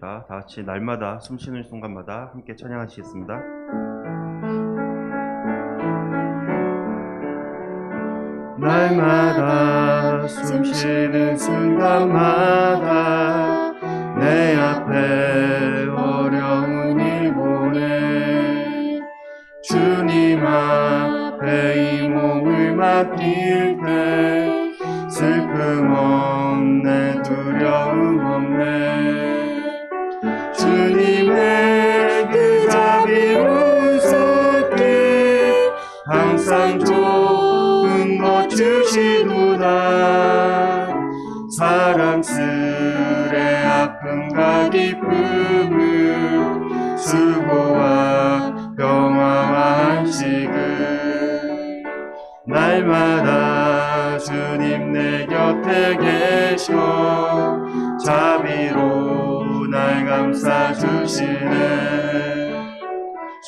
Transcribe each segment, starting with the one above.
다 같이 날마다 숨쉬는 순간마다 함께 찬양하시겠습니다. 날마다 숨쉬는 순간마다 내 앞에 어려운 일 보내 주님 앞에 이 몸을 맡길 때 슬픔 없네 두려움 없네 주님의 그 자비로운 손길 항상 좋은 것 주시도다 사랑스레 아픔과 기쁨을 수고와 평화와 안식을 날마다 주님 내 곁에 계셔 자비로 날 감싸주시네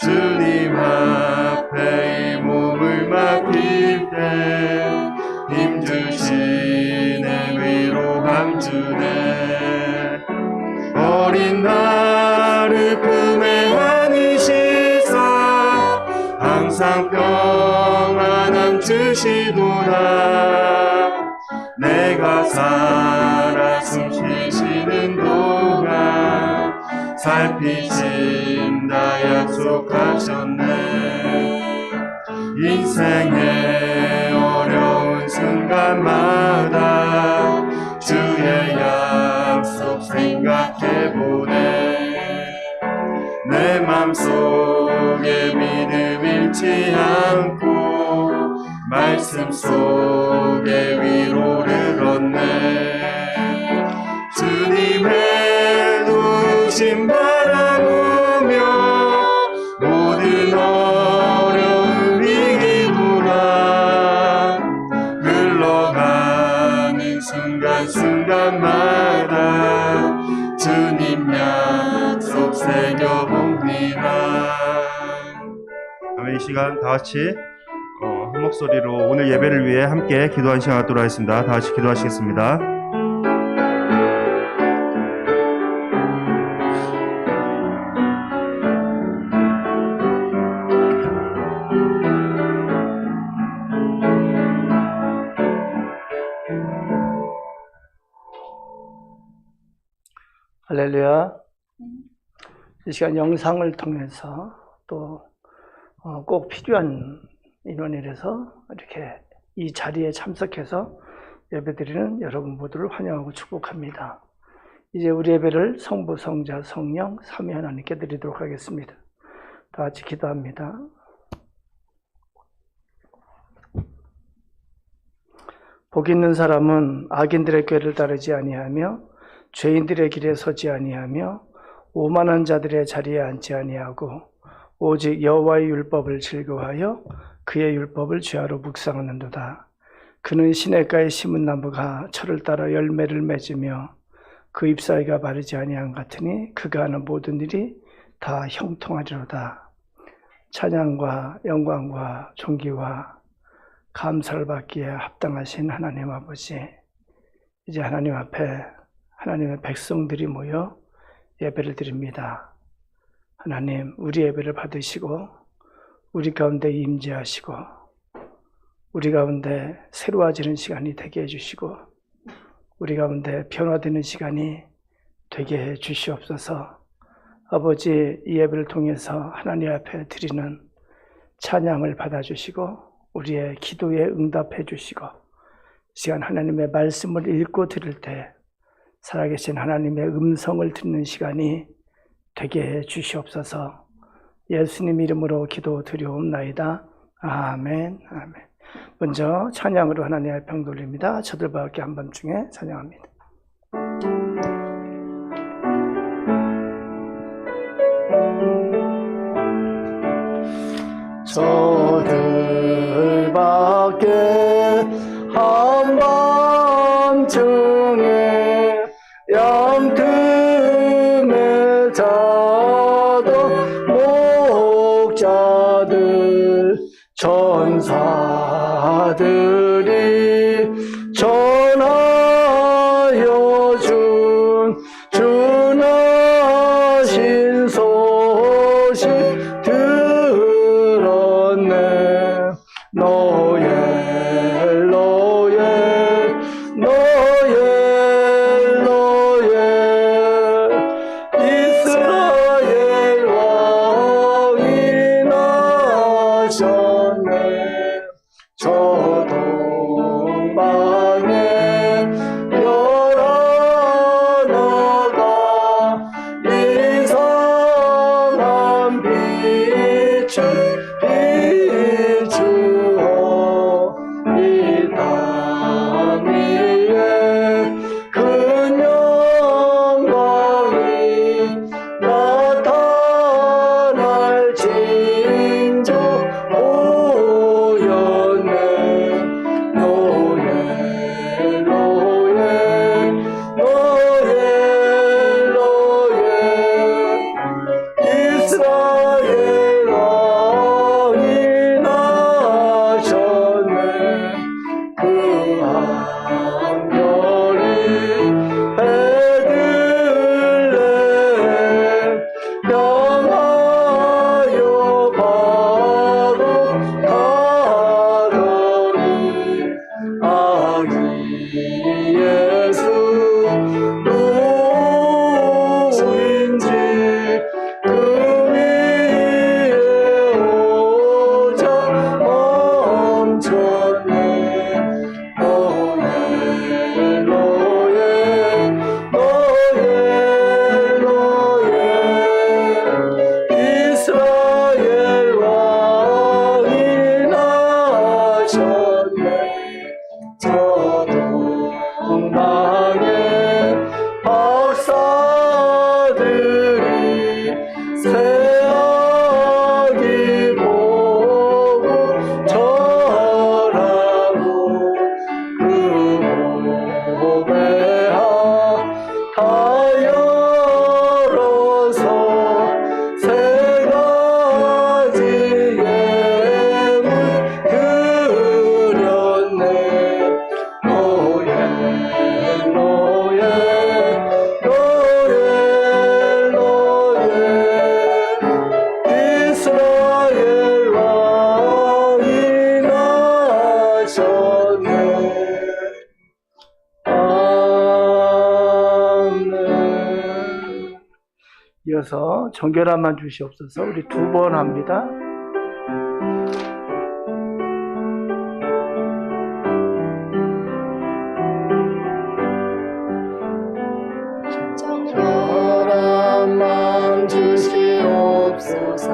주님 앞에 이 몸을 맡길 때 힘주시네 위로함 주네 어린 나를 품에 안으시사 항상 평안함 주시도다 내가 살아 숨쉬시는 동안 살피신다 약속하셨네 인생의 어려운 순간마다 주의 약속 생각해보네 내 맘속에 믿음 잃지 않고 말씀 속에 위로를 얻네 주님의 도우심 바라보며 모든 어려운 위기보다 흘러가는 순간순간마다 주님 약속 새겨봅니다. 이 시간 다 같이 한 목소리로 오늘 예배를 위해 함께 기도하는 시간 갖도록 하겠습니다. 다 같이 기도하시겠습니다. 할렐루야. 이 시간 영상을 통해서 또 꼭 필요한 인원이라서 이렇게 이 자리에 참석해서 예배드리는 여러분 모두를 환영하고 축복합니다. 이제 우리 예배를 성부, 성자, 성령, 삼위 하나님께 드리도록 하겠습니다. 다 같이 기도합니다. 복 있는 사람은 악인들의 꾀를 따르지 아니하며 죄인들의 길에 서지 아니하며 오만한 자들의 자리에 앉지 아니하고 오직 여호와의 율법을 즐거워하여 그의 율법을 죄하로 묵상하는도다. 그는 시냇가에 심은 나무가 철을 따라 열매를 맺으며 그 잎사귀가 마르지 아니한 같으니 그가 하는 모든 일이 다 형통하리로다. 찬양과 영광과 존귀와 감사를 받기에 합당하신 하나님 아버지, 이제 하나님 앞에 하나님의 백성들이 모여 예배를 드립니다. 하나님, 우리 예배를 받으시고 우리 가운데 임재하시고 우리 가운데 새로워지는 시간이 되게 해주시고 우리 가운데 변화되는 시간이 되게 해 주시옵소서. 아버지, 이 예배를 통해서 하나님 앞에 드리는 찬양을 받아주시고 우리의 기도에 응답해 주시고 시간 하나님의 말씀을 읽고 들을 때 살아계신 하나님의 음성을 듣는 시간이 되게 해 주시옵소서. 예수님 이름으로 기도드리옵나이다. 아멘. 아멘. 먼저 찬양으로 하나님의 평 돌립니다. 저들과 함께 한밤중에 찬양합니다. 저들밖에 한밤중에 영틈에 자던 목자들 천사들이 전하여 준 주나 이어서 정결함만 주시옵소서. 우리 두 번 합니다. 정결함만 주시옵소서.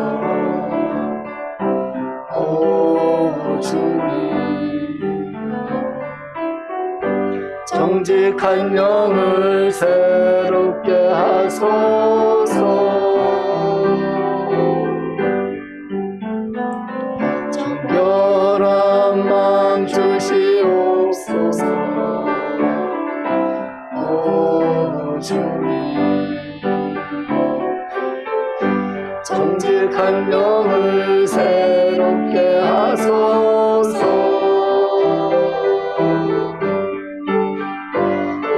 오 주님, 정직한 영을 새롭게 하소서. 정결함만 주시옵소서. 오 주님, 정직한 영을 새롭게 하소서.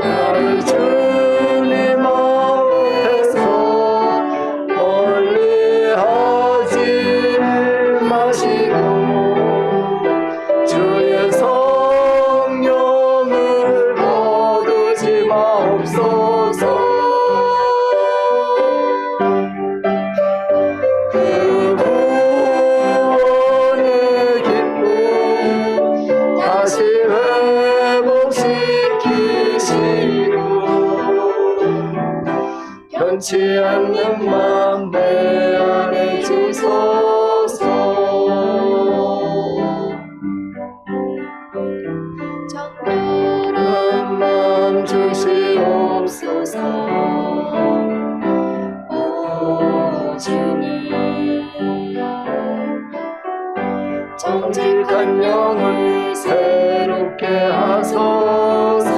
나를 주님 앞에서 멀리하지 마시고 주의 성령을 거두지 마옵소서. 그 구원의 기쁨 다시 회복시키시고 변치 않는 맘 내 안에 주소서. 정결한 맘 주시옵소서. 오 주님, 정직한 영을 새롭게 하소서.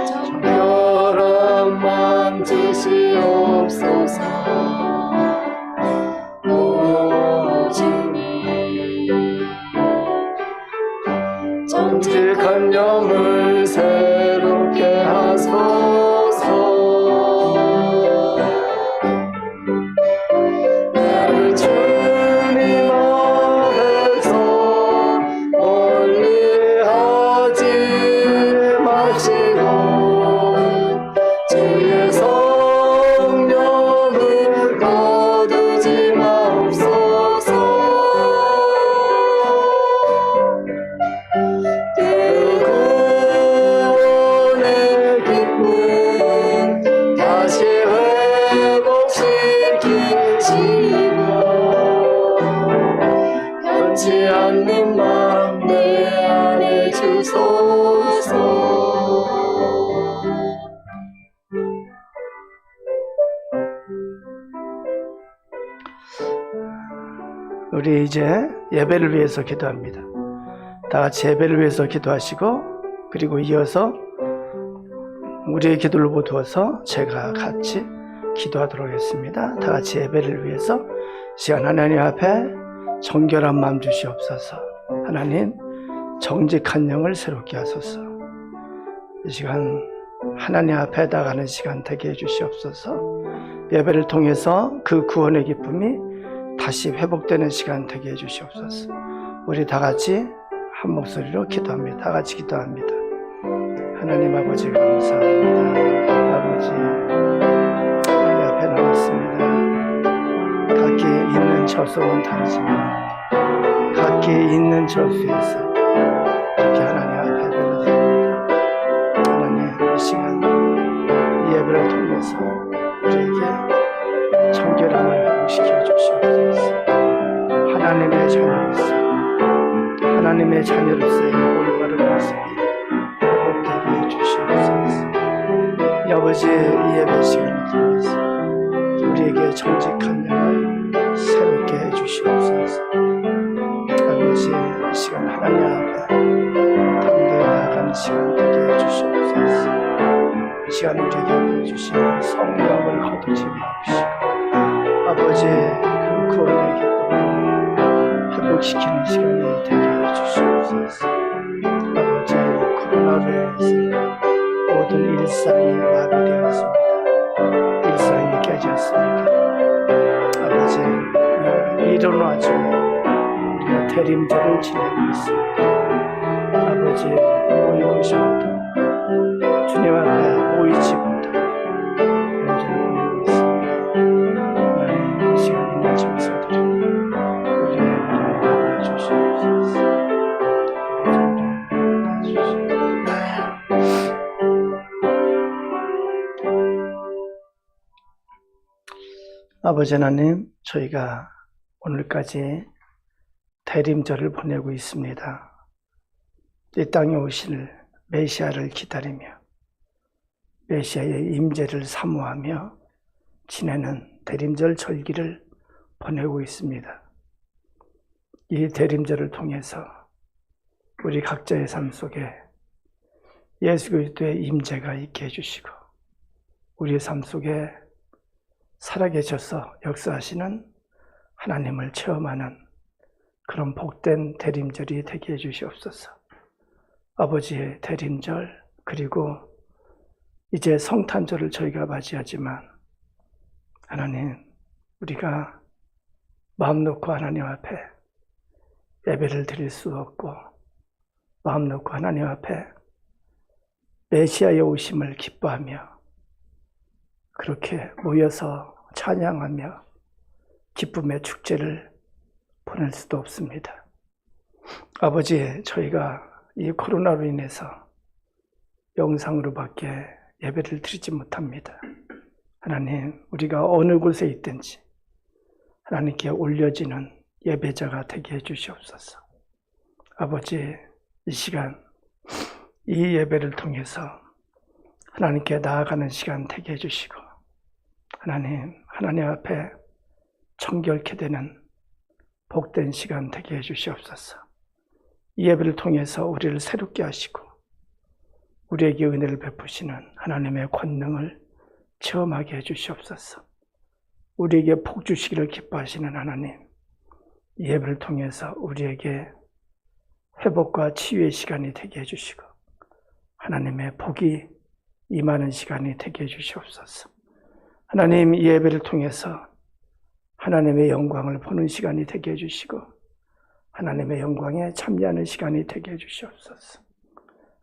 정결한 맘 주시옵소서. 오 주님, 정직한 영을 새롭게 하소서. 나를 주님 앞에서 멀리하지 마시고 주의 성령을 거두지 마옵소서. 그 구원의 기쁨 다시 회복시키시고 변치 않는 맘 내 안에 주소서. 우리 이제 예배를 위해서 기도합니다. 다 같이 예배를 위해서 기도하시고, 그리고 이어서 우리의 기도를 모두어서 제가 같이 기도하도록 하겠습니다. 다 같이 예배를 위해서 시간 하나님 앞에 정결한 마음 주시옵소서. 하나님, 정직한 영을 새롭게 하소서. 이 시간 하나님 앞에 나가는 시간 되게 해주시옵소서. 예배를 통해서 그 구원의 기쁨이 다시 회복되는 시간 되게 해주시옵소서. 우리 다 같이 한 목소리로 기도합니다. 다 같이 기도합니다. 하나님 아버지 감사합니다. 아버지, 하나님 앞에 나왔습니다. 각기 있는 처소는 다르지만 각기 있는 처소에서 이렇게 하나님 앞에 나왔습니다. 하나님, 이 시간 이 예배를 통해서 우리에게 정결함을 회복시켜 주시옵소서. 하나님의 자녀로서 하나님의 자녀로서의 올바른 모습이 회복되게 해주시옵소서. 이 아버지, 이 예배 시간을 통해서 우리에게 정직한 영을 새롭게 해주시옵소서. 아버지, 이 시간 하나님 앞에 담대히 나아가는 시간 되게 해주시옵소서. 이 시간 우리에게 보여주신 성령을 거두지 마옵시고 아버지, 그 구원의 기쁨을 회복시키는 시간이 되게 해주시옵소서. 아버지, 코로나로 인해서 모든 일상이 마비되었습니다. 일상이 깨졌습니다. 아버지, 이런 와중에 우리가 대림절을 지내고 있습니다. 아버지, 모이고 싶어도 주님 앞에 아버지 하나님, 저희가 오늘까지 대림절을 보내고 있습니다. 이 땅에 오실 메시아를 기다리며 메시아의 임재를 사모하며 지내는 대림절 절기를 보내고 있습니다. 이 대림절을 통해서 우리 각자의 삶 속에 예수 그리스도의 임재가 있게 해주시고 우리의 삶 속에 살아계셔서 역사하시는 하나님을 체험하는 그런 복된 대림절이 되게 해주시옵소서. 아버지의 대림절 그리고 이제 성탄절을 저희가 맞이하지만 하나님, 우리가 마음 놓고 하나님 앞에 예배를 드릴 수 없고 마음 놓고 하나님 앞에 메시아의 오심을 기뻐하며 그렇게 모여서 찬양하며 기쁨의 축제를 보낼 수도 없습니다. 아버지, 저희가 이 코로나로 인해서 영상으로밖에 예배를 드리지 못합니다. 하나님, 우리가 어느 곳에 있든지 하나님께 올려지는 예배자가 되게 해주시옵소서. 아버지, 이 시간 이 예배를 통해서 하나님께 나아가는 시간 되게 해주시고 하나님 앞에 정결케 되는 복된 시간 되게 해주시옵소서. 이 예배를 통해서 우리를 새롭게 하시고 우리에게 은혜를 베푸시는 하나님의 권능을 체험하게 해주시옵소서. 우리에게 복 주시기를 기뻐하시는 하나님, 이 예배를 통해서 우리에게 회복과 치유의 시간이 되게 해주시고 하나님의 복이 임하는 시간이 되게 해주시옵소서. 하나님, 이 예배를 통해서 하나님의 영광을 보는 시간이 되게 해주시고 하나님의 영광에 참여하는 시간이 되게 해주시옵소서.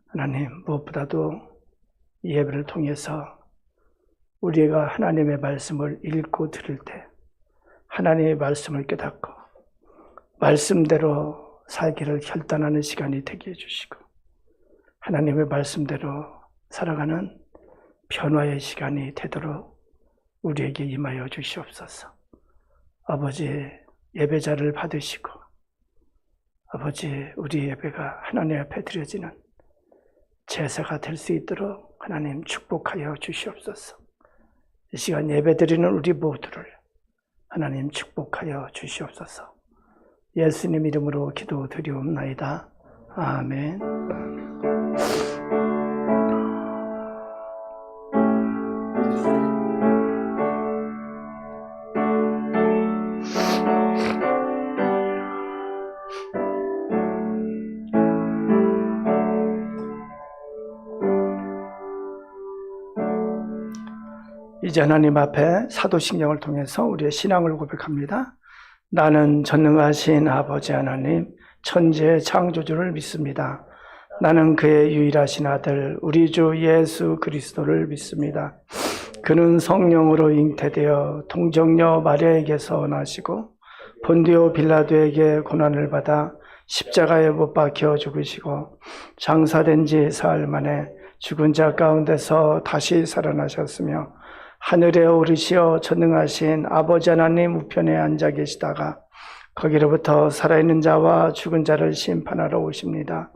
하나님, 무엇보다도 이 예배를 통해서 우리가 하나님의 말씀을 읽고 들을 때 하나님의 말씀을 깨닫고 말씀대로 살기를 결단하는 시간이 되게 해주시고 하나님의 말씀대로 살아가는 변화의 시간이 되도록 우리에게 임하여 주시옵소서. 아버지, 예배자를 받으시고 아버지, 우리 예배가 하나님 앞에 드려지는 제사가 될 수 있도록 하나님 축복하여 주시옵소서. 이 시간 예배드리는 우리 모두를 하나님 축복하여 주시옵소서. 예수님 이름으로 기도드리옵나이다. 아멘. 이제 하나님 앞에 사도신경을 통해서 우리의 신앙을 고백합니다. 나는 전능하신 아버지 하나님, 천지의 창조주를 믿습니다. 나는 그의 유일하신 아들, 우리 주 예수 그리스도를 믿습니다. 그는 성령으로 잉태되어 동정녀 마리아에게서 나시고 본디오 빌라도에게 고난을 받아 십자가에 못 박혀 죽으시고 장사된 지 사흘 만에 죽은 자 가운데서 다시 살아나셨으며 하늘에 오르시어 전능하신 아버지 하나님 우편에 앉아 계시다가 거기로부터 살아있는 자와 죽은 자를 심판하러 오십니다.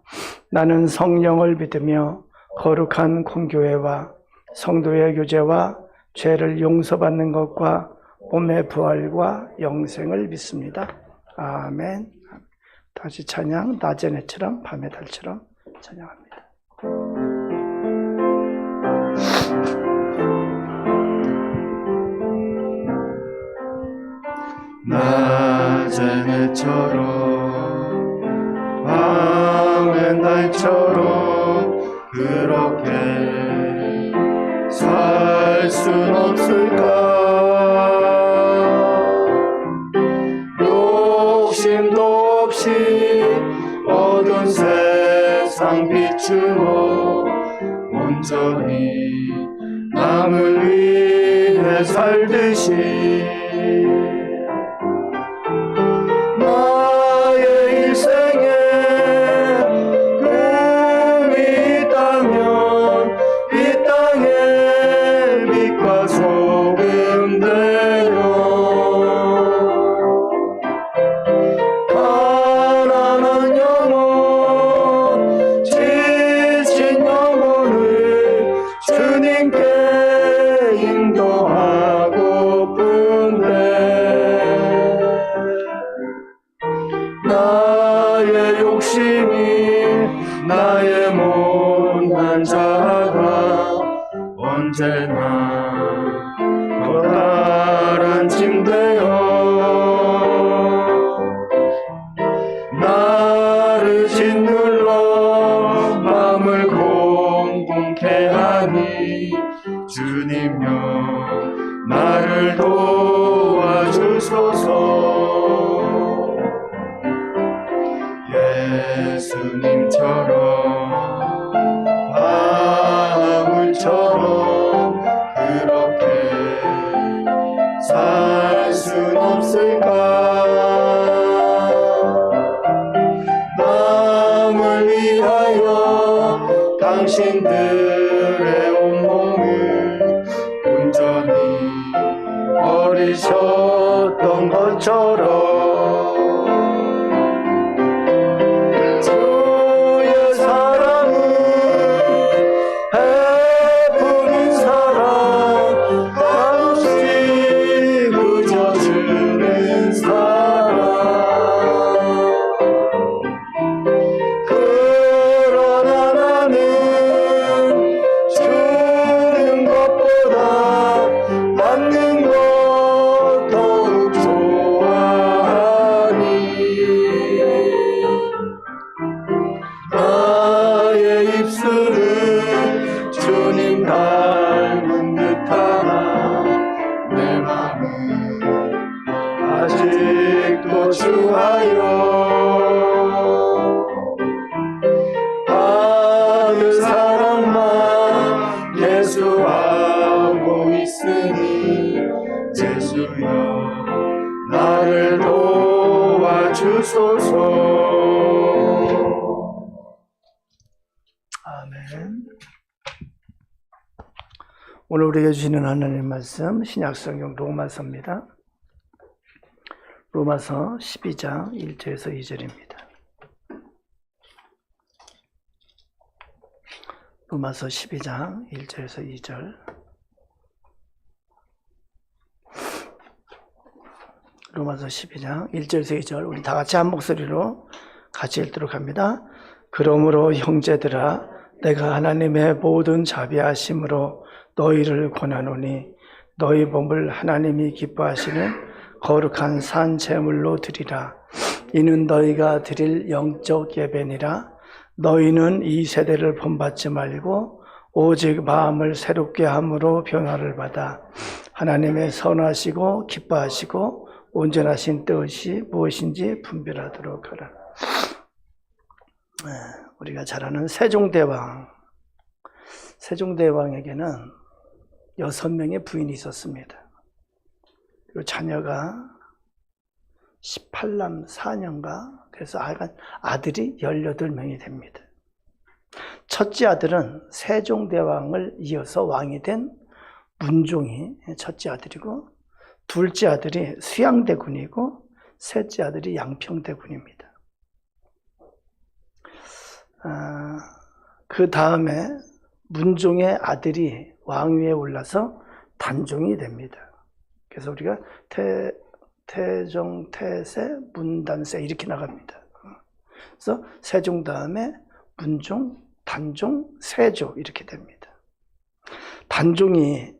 나는 성령을 믿으며 거룩한 공교회와 성도의 교제와 죄를 용서받는 것과 몸의 부활과 영생을 믿습니다. 아멘. 다시 찬양, 낮의 해처럼 밤의 달처럼 찬양합니다. 낮의 해처럼 밤의 달처럼 그렇게 살 순 없을까? 욕심도 없이 어두운 세상 비추어 온전히 남을 위해 살듯이 나의 인생에 꿈이 있다면 이 땅에 빛과 소금 되어 언제나 커다란 침대여 나를 짓눌러 맘을 공공케 하니 주님여 나를 도와주소서. 예수님처럼 바울처럼 그렇게 살 순 없을까? 남을 위하여 당신들의 온몸을 온전히 버리셨던 것처럼 주의 사랑은 베푸는 사랑 한없이 그저 주는 사랑 그러나 나는 주는 것보다 받는 것 더욱 좋아하니 나의 입술은 주님 닮은 듯하나 내 맘은 아직도 주하여 하늘 사랑만 계수하고 있으니 예수여 나를 도와주소서. 아멘. 오늘 우리에게 주시는 하나님의 말씀 신약성경 로마서입니다. 로마서 12장 1절에서 2절입니다. 로마서 12장 1절에서 2절. 로마서 12장 1절에서 2절 우리 다 같이 한 목소리로 같이 읽도록 합니다. 그러므로 형제들아 내가 하나님의 모든 자비하심으로 너희를 권하노니 너희 몸을 하나님이 기뻐하시는 거룩한 산 제물로 드리라. 이는 너희가 드릴 영적 예배니라. 너희는 이 세대를 본받지 말고 오직 마음을 새롭게 함으로 변화를 받아 하나님의 선하시고 기뻐하시고 온전하신 뜻이 무엇인지 분별하도록 하라. 우리가 잘 아는 세종대왕. 세종대왕에게는 6명의 부인이 있었습니다. 그리고 자녀가 18남 4년가, 그래서 아들이 18명이 됩니다. 첫째 아들은 세종대왕을 이어서 왕이 된 문종이 첫째 아들이고, 둘째 아들이 수양대군이고, 셋째 아들이 양평대군입니다. 그 다음에 문종의 아들이 왕위에 올라서 단종이 됩니다. 그래서 우리가 태종, 태세, 문단세 이렇게 나갑니다. 그래서 세종 다음에 문종, 단종, 세조 이렇게 됩니다. 단종이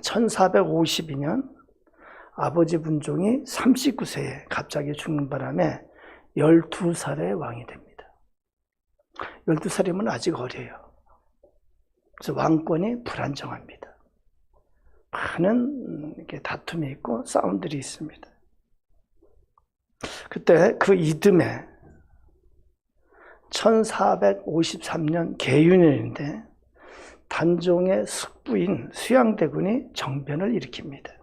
1452년 아버지 문종이 39세에 갑자기 죽는 바람에 12살의 왕이 됩니다. 12살이면 아직 어려요. 그래서 왕권이 불안정합니다. 많은 이렇게 다툼이 있고 싸움들이 있습니다. 그때 그 이듬해 1453년 계윤년인데 단종의 숙부인 수양대군이 정변을 일으킵니다.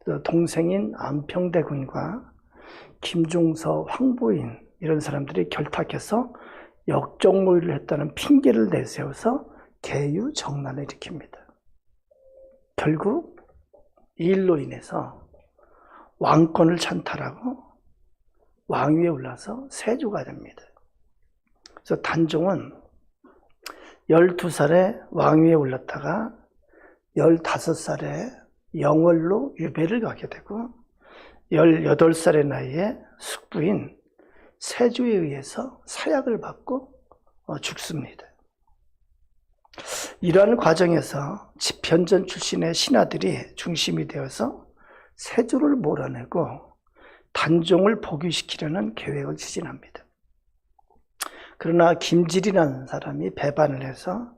그래서 동생인 안평대군과 김종서, 황보인 이런 사람들이 결탁해서 역적모의를 했다는 핑계를 내세워서 계유정난을 일으킵니다. 결국 이 일로 인해서 왕권을 찬탈하고 왕위에 올라서 세조가 됩니다. 그래서 단종은 12살에 왕위에 올랐다가 15살에 영월로 유배를 가게 되고 18살의 나이에 숙부인 세조에 의해서 사약을 받고 죽습니다. 이러한 과정에서 집현전 출신의 신하들이 중심이 되어서 세조를 몰아내고 단종을 복위시키려는 계획을 추진합니다. 그러나 김질이라는 사람이 배반을 해서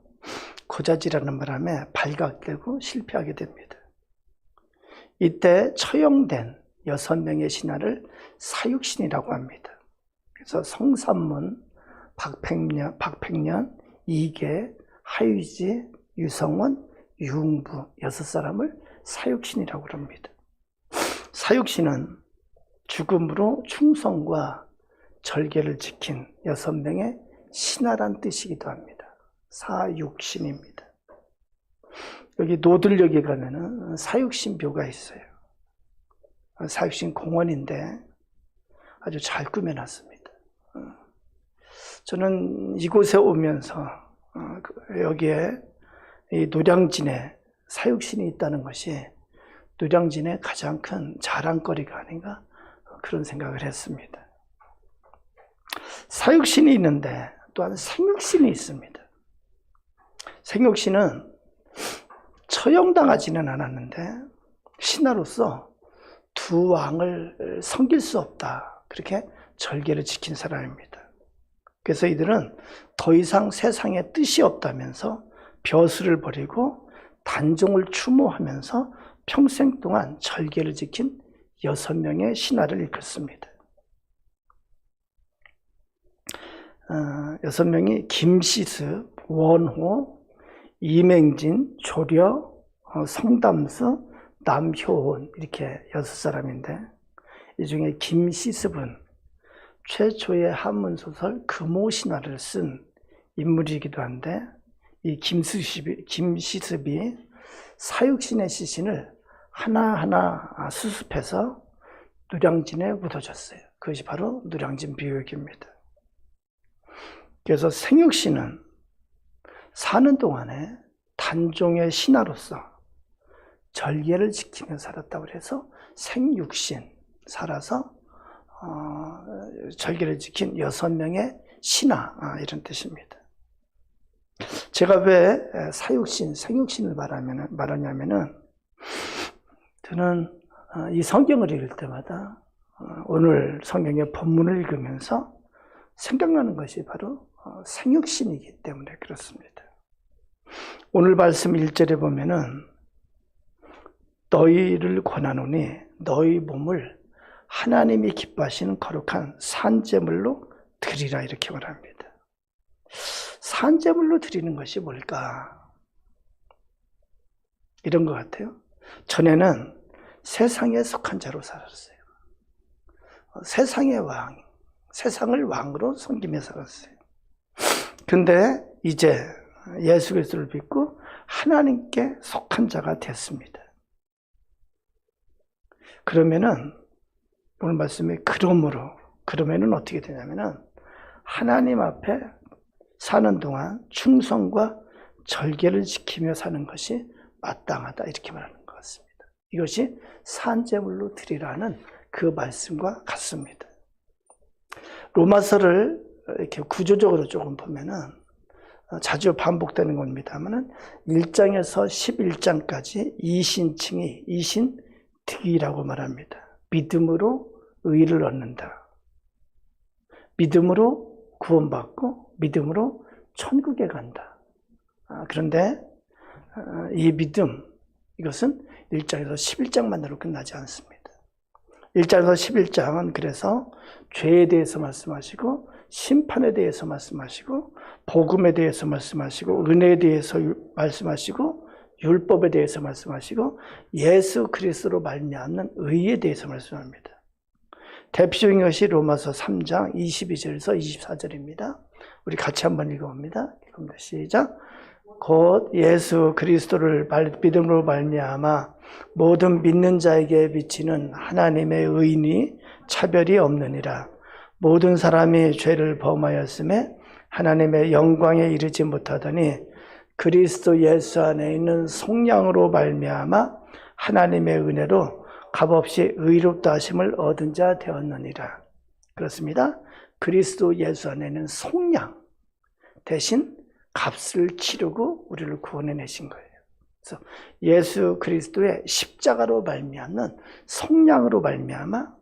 고자질하는 바람에 발각되고 실패하게 됩니다. 이때 처형된 6명의 신하를 사육신이라고 합니다. 그래서 성삼문, 박팽년, 이계, 하유지, 유성원, 유흥부 6사람을 사육신이라고 합니다. 사육신은 죽음으로 충성과 절개를 지킨 6명의 신하란 뜻이기도 합니다. 사육신입니다. 여기 노들역에 가면은 사육신묘가 있어요. 사육신 공원인데 아주 잘 꾸며놨습니다. 저는 이곳에 오면서 여기에 이 노량진에 사육신이 있다는 것이 노량진의 가장 큰 자랑거리가 아닌가 그런 생각을 했습니다. 사육신이 있는데 또한 생육신이 있습니다. 생육신은 처형당하지는 않았는데 신하로서 두 왕을 섬길 수 없다. 그렇게 절개를 지킨 사람입니다. 그래서 이들은 더 이상 세상에 뜻이 없다면서 벼슬을 버리고 단종을 추모하면서 평생 동안 절개를 지킨 6명의 신하를 일컫습니다. 6명이 김시습, 원호, 이맹진, 조려, 성담수, 남효원 이렇게 6사람인데 이 중에 김시습은 최초의 한문소설 금오신화를 쓴 인물이기도 한데 이 김시습이 사육신의 시신을 하나하나 수습해서 노량진에 묻어줬어요. 그것이 바로 노량진 비유역입니다. 그래서 생육신은 사는 동안에 단종의 신하로서 절개를 지키며 살았다고 해서 생육신, 살아서 절개를 지킨 6명의 신하 이런 뜻입니다. 제가 왜 사육신, 생육신을 말하냐면은 저는 이 성경을 읽을 때마다 오늘 성경의 본문을 읽으면서 생각나는 것이 바로 생육신이기 때문에 그렇습니다. 오늘 말씀 1절에 보면은 너희를 권하노니 너희 몸을 하나님이 기뻐하시는 거룩한 산제물로 드리라 이렇게 말합니다. 산제물로 드리는 것이 뭘까? 이런 것 같아요. 전에는 세상에 속한 자로 살았어요. 세상의 왕, 세상을 왕으로 섬기며 살았어요. 근데 이제 예수 그리스도를 믿고 하나님께 속한 자가 됐습니다. 그러면은 오늘 말씀에 그러면은 어떻게 되냐면은 하나님 앞에 사는 동안 충성과 절개를 지키며 사는 것이 마땅하다 이렇게 말하는 것 같습니다. 이것이 산제물로 드리라는 그 말씀과 같습니다. 로마서를 이렇게 구조적으로 조금 보면은 자주 반복되는 겁니다만은 1장에서 11장까지 이신칭의 이신득이라고 말합니다. 믿음으로 의를 얻는다. 믿음으로 구원받고 믿음으로 천국에 간다. 그런데 이 믿음, 이것은 1장에서 11장만으로 끝나지 않습니다. 1장에서 11장은 그래서 죄에 대해서 말씀하시고 심판에 대해서 말씀하시고 복음에 대해서 말씀하시고 은혜에 대해서 말씀하시고 율법에 대해서 말씀하시고 예수 그리스도로 말미암는 의에 대해서 말씀합니다. 대표적인 것이 로마서 3장 22절에서 24절입니다. 우리 같이 한번 읽어봅니다. 시작. 곧 예수 그리스도를 믿음으로 말미암아 모든 믿는 자에게 비치는 하나님의 의인이 차별이 없느니라. 모든 사람이 죄를 범하였음에 하나님의 영광에 이르지 못하더니 그리스도 예수 안에 있는 속량으로 말미암아 하나님의 은혜로 값없이 의롭다 하심을 얻은 자 되었느니라. 그렇습니다. 그리스도 예수 안에 있는 속량 대신 값을 치르고 우리를 구원해내신 거예요. 그래서 예수 그리스도의 십자가로 말미암는 속량으로 말미암아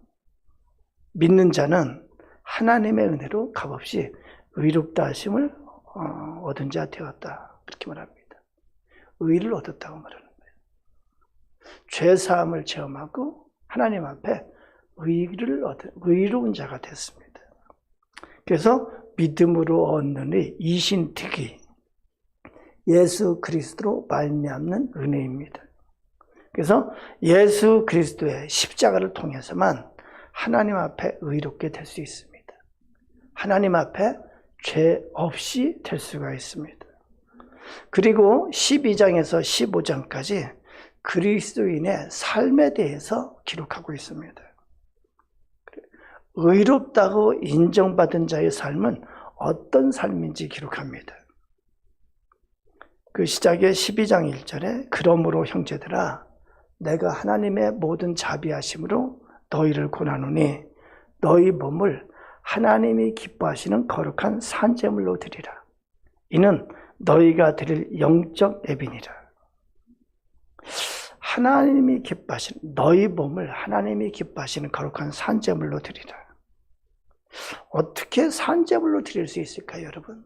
믿는 자는 하나님의 은혜로 값없이 의롭다 하심을 얻은 자 되었다. 그렇게 말합니다. 의를 얻었다고 말하는 거예요. 죄사함을 체험하고 하나님 앞에 의를 얻은 의로운 자가 됐습니다. 그래서 믿음으로 얻는 의, 이신특위, 예수 그리스도로 말미암는 은혜입니다. 그래서 예수 그리스도의 십자가를 통해서만 하나님 앞에 의롭게 될 수 있습니다. 하나님 앞에 죄 없이 될 수가 있습니다. 그리고 12장에서 15장까지 그리스도인의 삶에 대해서 기록하고 있습니다. 의롭다고 인정받은 자의 삶은 어떤 삶인지 기록합니다. 그 시작의 12장 1절에 그러므로 형제들아 내가 하나님의 모든 자비하심으로 너희를 권하노니 너희 몸을 하나님이 기뻐하시는 거룩한 산제물로 드리라. 이는 너희가 드릴 영적 예비니라. 하나님이 기뻐하시는 너희 몸을 하나님이 기뻐하시는 거룩한 산제물로 드리라. 어떻게 산제물로 드릴 수 있을까요, 여러분?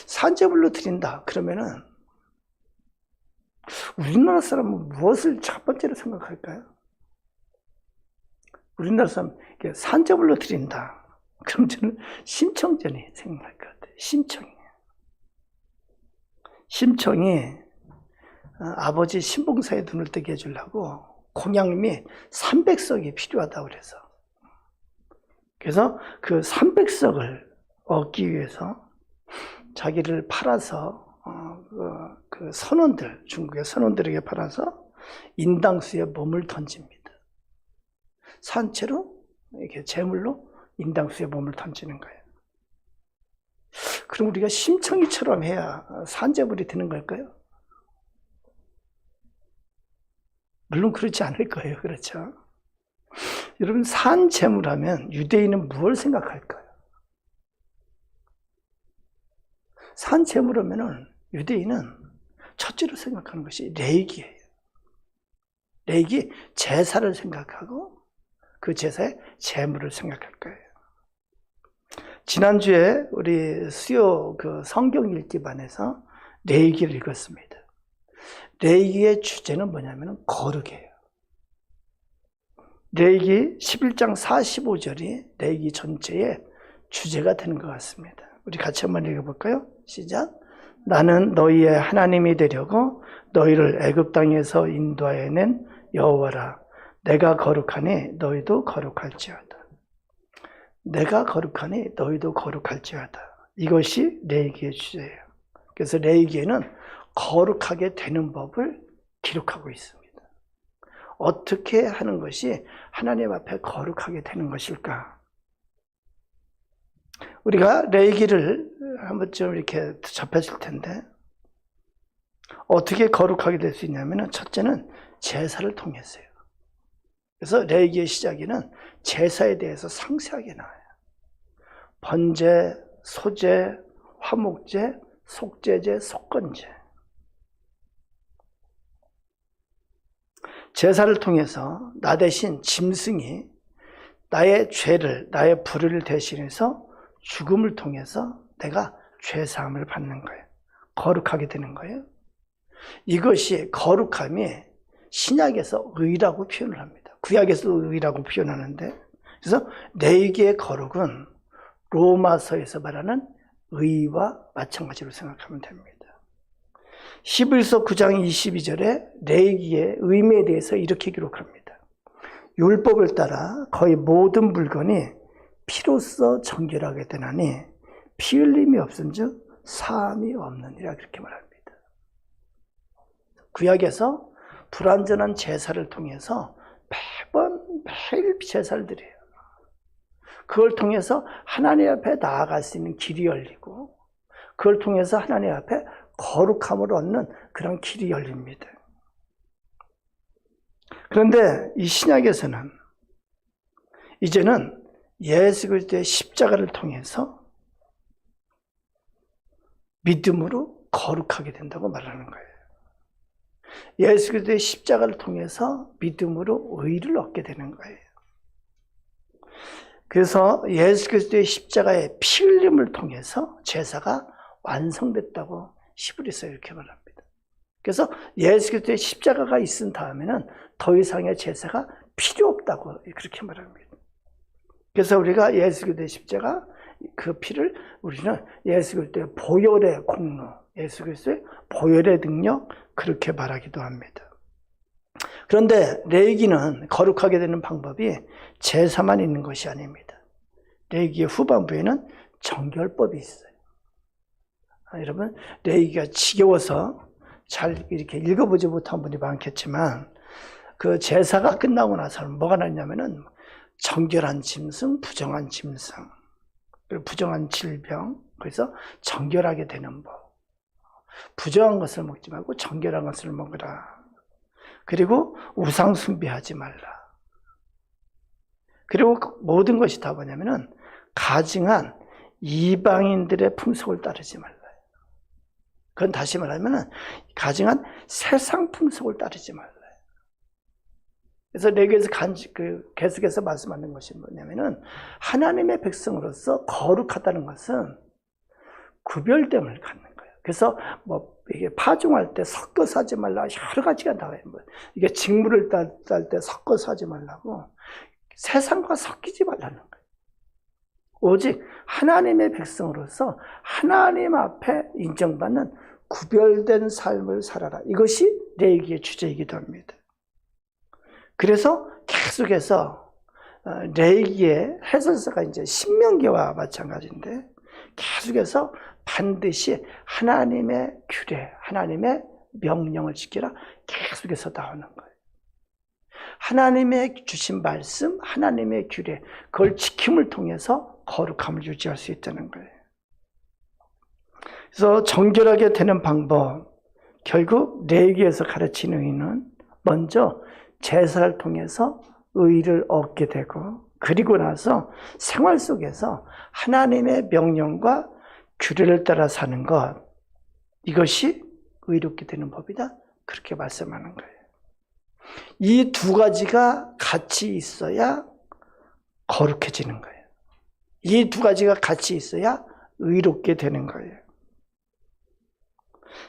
산제물로 드린다 그러면은 우리나라 사람은 무엇을 첫 번째로 생각할까요? 우리나라 사람 산제물로 드린다. 그럼 저는 심청전이 생각날 것 같아요. 심청이 아버지 신봉사에 눈을 뜨게 해주려고 공양림이 300석이 필요하다고 그래서 그 300석을 얻기 위해서 자기를 팔아서 그 선원들, 중국의 선원들에게 팔아서 인당수에 몸을 던집니다. 산채로 이렇게 제물로 인당수에 몸을 던지는 거예요. 그럼 우리가 심청이처럼 해야 산제물이 되는 걸까요? 물론 그렇지 않을 거예요. 그렇죠? 여러분 산제물하면 유대인은 무엇을 생각할까요? 산제물하면 유대인은 첫째로 생각하는 것이 레이기예요. 레이기 제사를 생각하고 그 제사의 제물을 생각할 거예요. 지난주에 우리 수요 그 성경 읽기반에서 레이기를 읽었습니다. 레이기의 주제는 뭐냐면 거룩이에요. 레이기 11장 45절이 레이기 전체의 주제가 되는 것 같습니다. 우리 같이 한번 읽어볼까요? 시작. 나는 너희의 하나님이 되려고 너희를 애굽 땅에서 인도하여낸 여호와라. 내가 거룩하니 너희도 거룩할지어다. 내가 거룩하니 너희도 거룩할지어다. 이것이 레위기의 주제예요. 그래서 레위기에는 거룩하게 되는 법을 기록하고 있습니다. 어떻게 하는 것이 하나님 앞에 거룩하게 되는 것일까? 우리가 레위기를 한번 좀 이렇게 접했을 텐데 어떻게 거룩하게 될 수 있냐면 첫째는 제사를 통해서요. 그래서 레위기의 시작에는 제사에 대해서 상세하게 나와요. 번제, 소제, 화목제, 속죄제, 속건제. 제사를 통해서 나 대신 짐승이 나의 죄를, 나의 불의를 대신해서 죽음을 통해서 내가 죄사함을 받는 거예요. 거룩하게 되는 거예요. 이것이 거룩함이 신약에서 의라고 표현을 합니다. 구약에서도 의라고 표현하는데, 그래서 레위기의 거룩은 로마서에서 말하는 의와 마찬가지로 생각하면 됩니다. 히브리서 9장 22절에 레위기의 의미에 대해서 이렇게 기록합니다. 율법을 따라 거의 모든 물건이 피로써 정결하게 되나니 피 흘림이 없은즉 사함이 없느니라 그렇게 말합니다. 구약에서 불완전한 제사를 통해서 매일 제사를 드려요. 그걸 통해서 하나님 앞에 나아갈 수 있는 길이 열리고 그걸 통해서 하나님 앞에 거룩함을 얻는 그런 길이 열립니다. 그런데 이 신약에서는 이제는 예수 그리스도의 십자가를 통해서 믿음으로 거룩하게 된다고 말하는 거예요. 예수 그리스도의 십자가를 통해서 믿음으로 의를 얻게 되는 거예요. 그래서 예수 그리스도의 십자가의 피 흘림을 통해서 제사가 완성됐다고 히브리서 이렇게 말합니다. 그래서 예수 그리스도의 십자가가 있은 다음에는 더 이상의 제사가 필요 없다고 그렇게 말합니다. 그래서 우리가 예수 그리스도의 십자가 그 피를 우리는 예수 그리스도의 보혈의 공로, 예수 그리스도의 보혈의 능력 그렇게 말하기도 합니다. 그런데 레위기는 거룩하게 되는 방법이 제사만 있는 것이 아닙니다. 레위기의 후반부에는 정결법이 있어요. 여러분 레위기가 지겨워서 잘 이렇게 읽어보지 못한 분이 많겠지만 그 제사가 끝나고 나서는 뭐가 나냐면은 정결한 짐승, 부정한 짐승, 그리고 부정한 질병, 그래서 정결하게 되는 법. 부정한 것을 먹지 말고 정결한 것을 먹으라. 그리고 우상 숭배하지 말라. 그리고 모든 것이 다 뭐냐면은 가증한 이방인들의 풍속을 따르지 말라. 그건 다시 말하면은 가증한 세상 풍속을 따르지 말라. 그래서 레위기에서 계속해서 말씀하는 것이 뭐냐면은 하나님의 백성으로서 거룩하다는 것은 구별됨을 갖는 거예요. 그래서 뭐 이게 파종할 때 섞어서 하지 말라 여러 가지가 나와요. 뭐 이게 직물을 딸 때 섞어서 하지 말라고 세상과 섞이지 말라는 거예요. 오직 하나님의 백성으로서 하나님 앞에 인정받는 구별된 삶을 살아라. 이것이 레위기의 주제이기도 합니다. 그래서 계속해서 레위기의 해설서가 이제 신명기와 마찬가지인데 계속해서 반드시 하나님의 규례, 하나님의 명령을 지키라 계속해서 나오는 거예요. 하나님의 주신 말씀, 하나님의 규례, 그걸 지킴을 통해서 거룩함을 유지할 수 있다는 거예요. 그래서 정결하게 되는 방법, 결국 레위기에서 가르치는 의는 먼저 제사를 통해서 의를 얻게 되고 그리고 나서 생활 속에서 하나님의 명령과 규례를 따라 사는 것, 이것이 의롭게 되는 법이다. 그렇게 말씀하는 거예요. 이 두 가지가 같이 있어야 거룩해지는 거예요. 이 두 가지가 같이 있어야 의롭게 되는 거예요.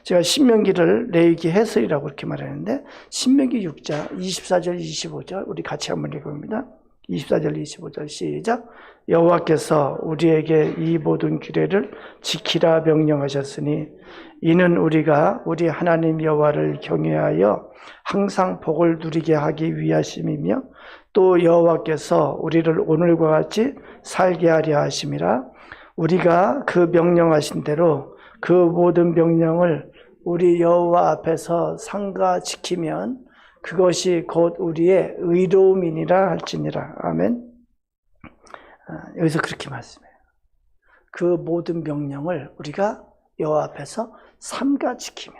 제가 신명기를 레위기 해설이라고 이렇게 말하는데 신명기 6장 24절 25절 우리 같이 한번 읽어봅니다. 24절 25절 시작. 여호와께서 우리에게 이 모든 규례를 지키라 명령하셨으니 이는 우리가 우리 하나님 여호와를 경외하여 항상 복을 누리게 하기 위하심이며 또 여호와께서 우리를 오늘과 같이 살게 하려 하심이라. 우리가 그 명령하신 대로 그 모든 명령을 우리 여호와 앞에서 삼가 지키면 그것이 곧 우리의 의로움이니라 할지니라. 아멘. 여기서 그렇게 말씀해요. 그 모든 명령을 우리가 여호와 앞에서 삼가 지키면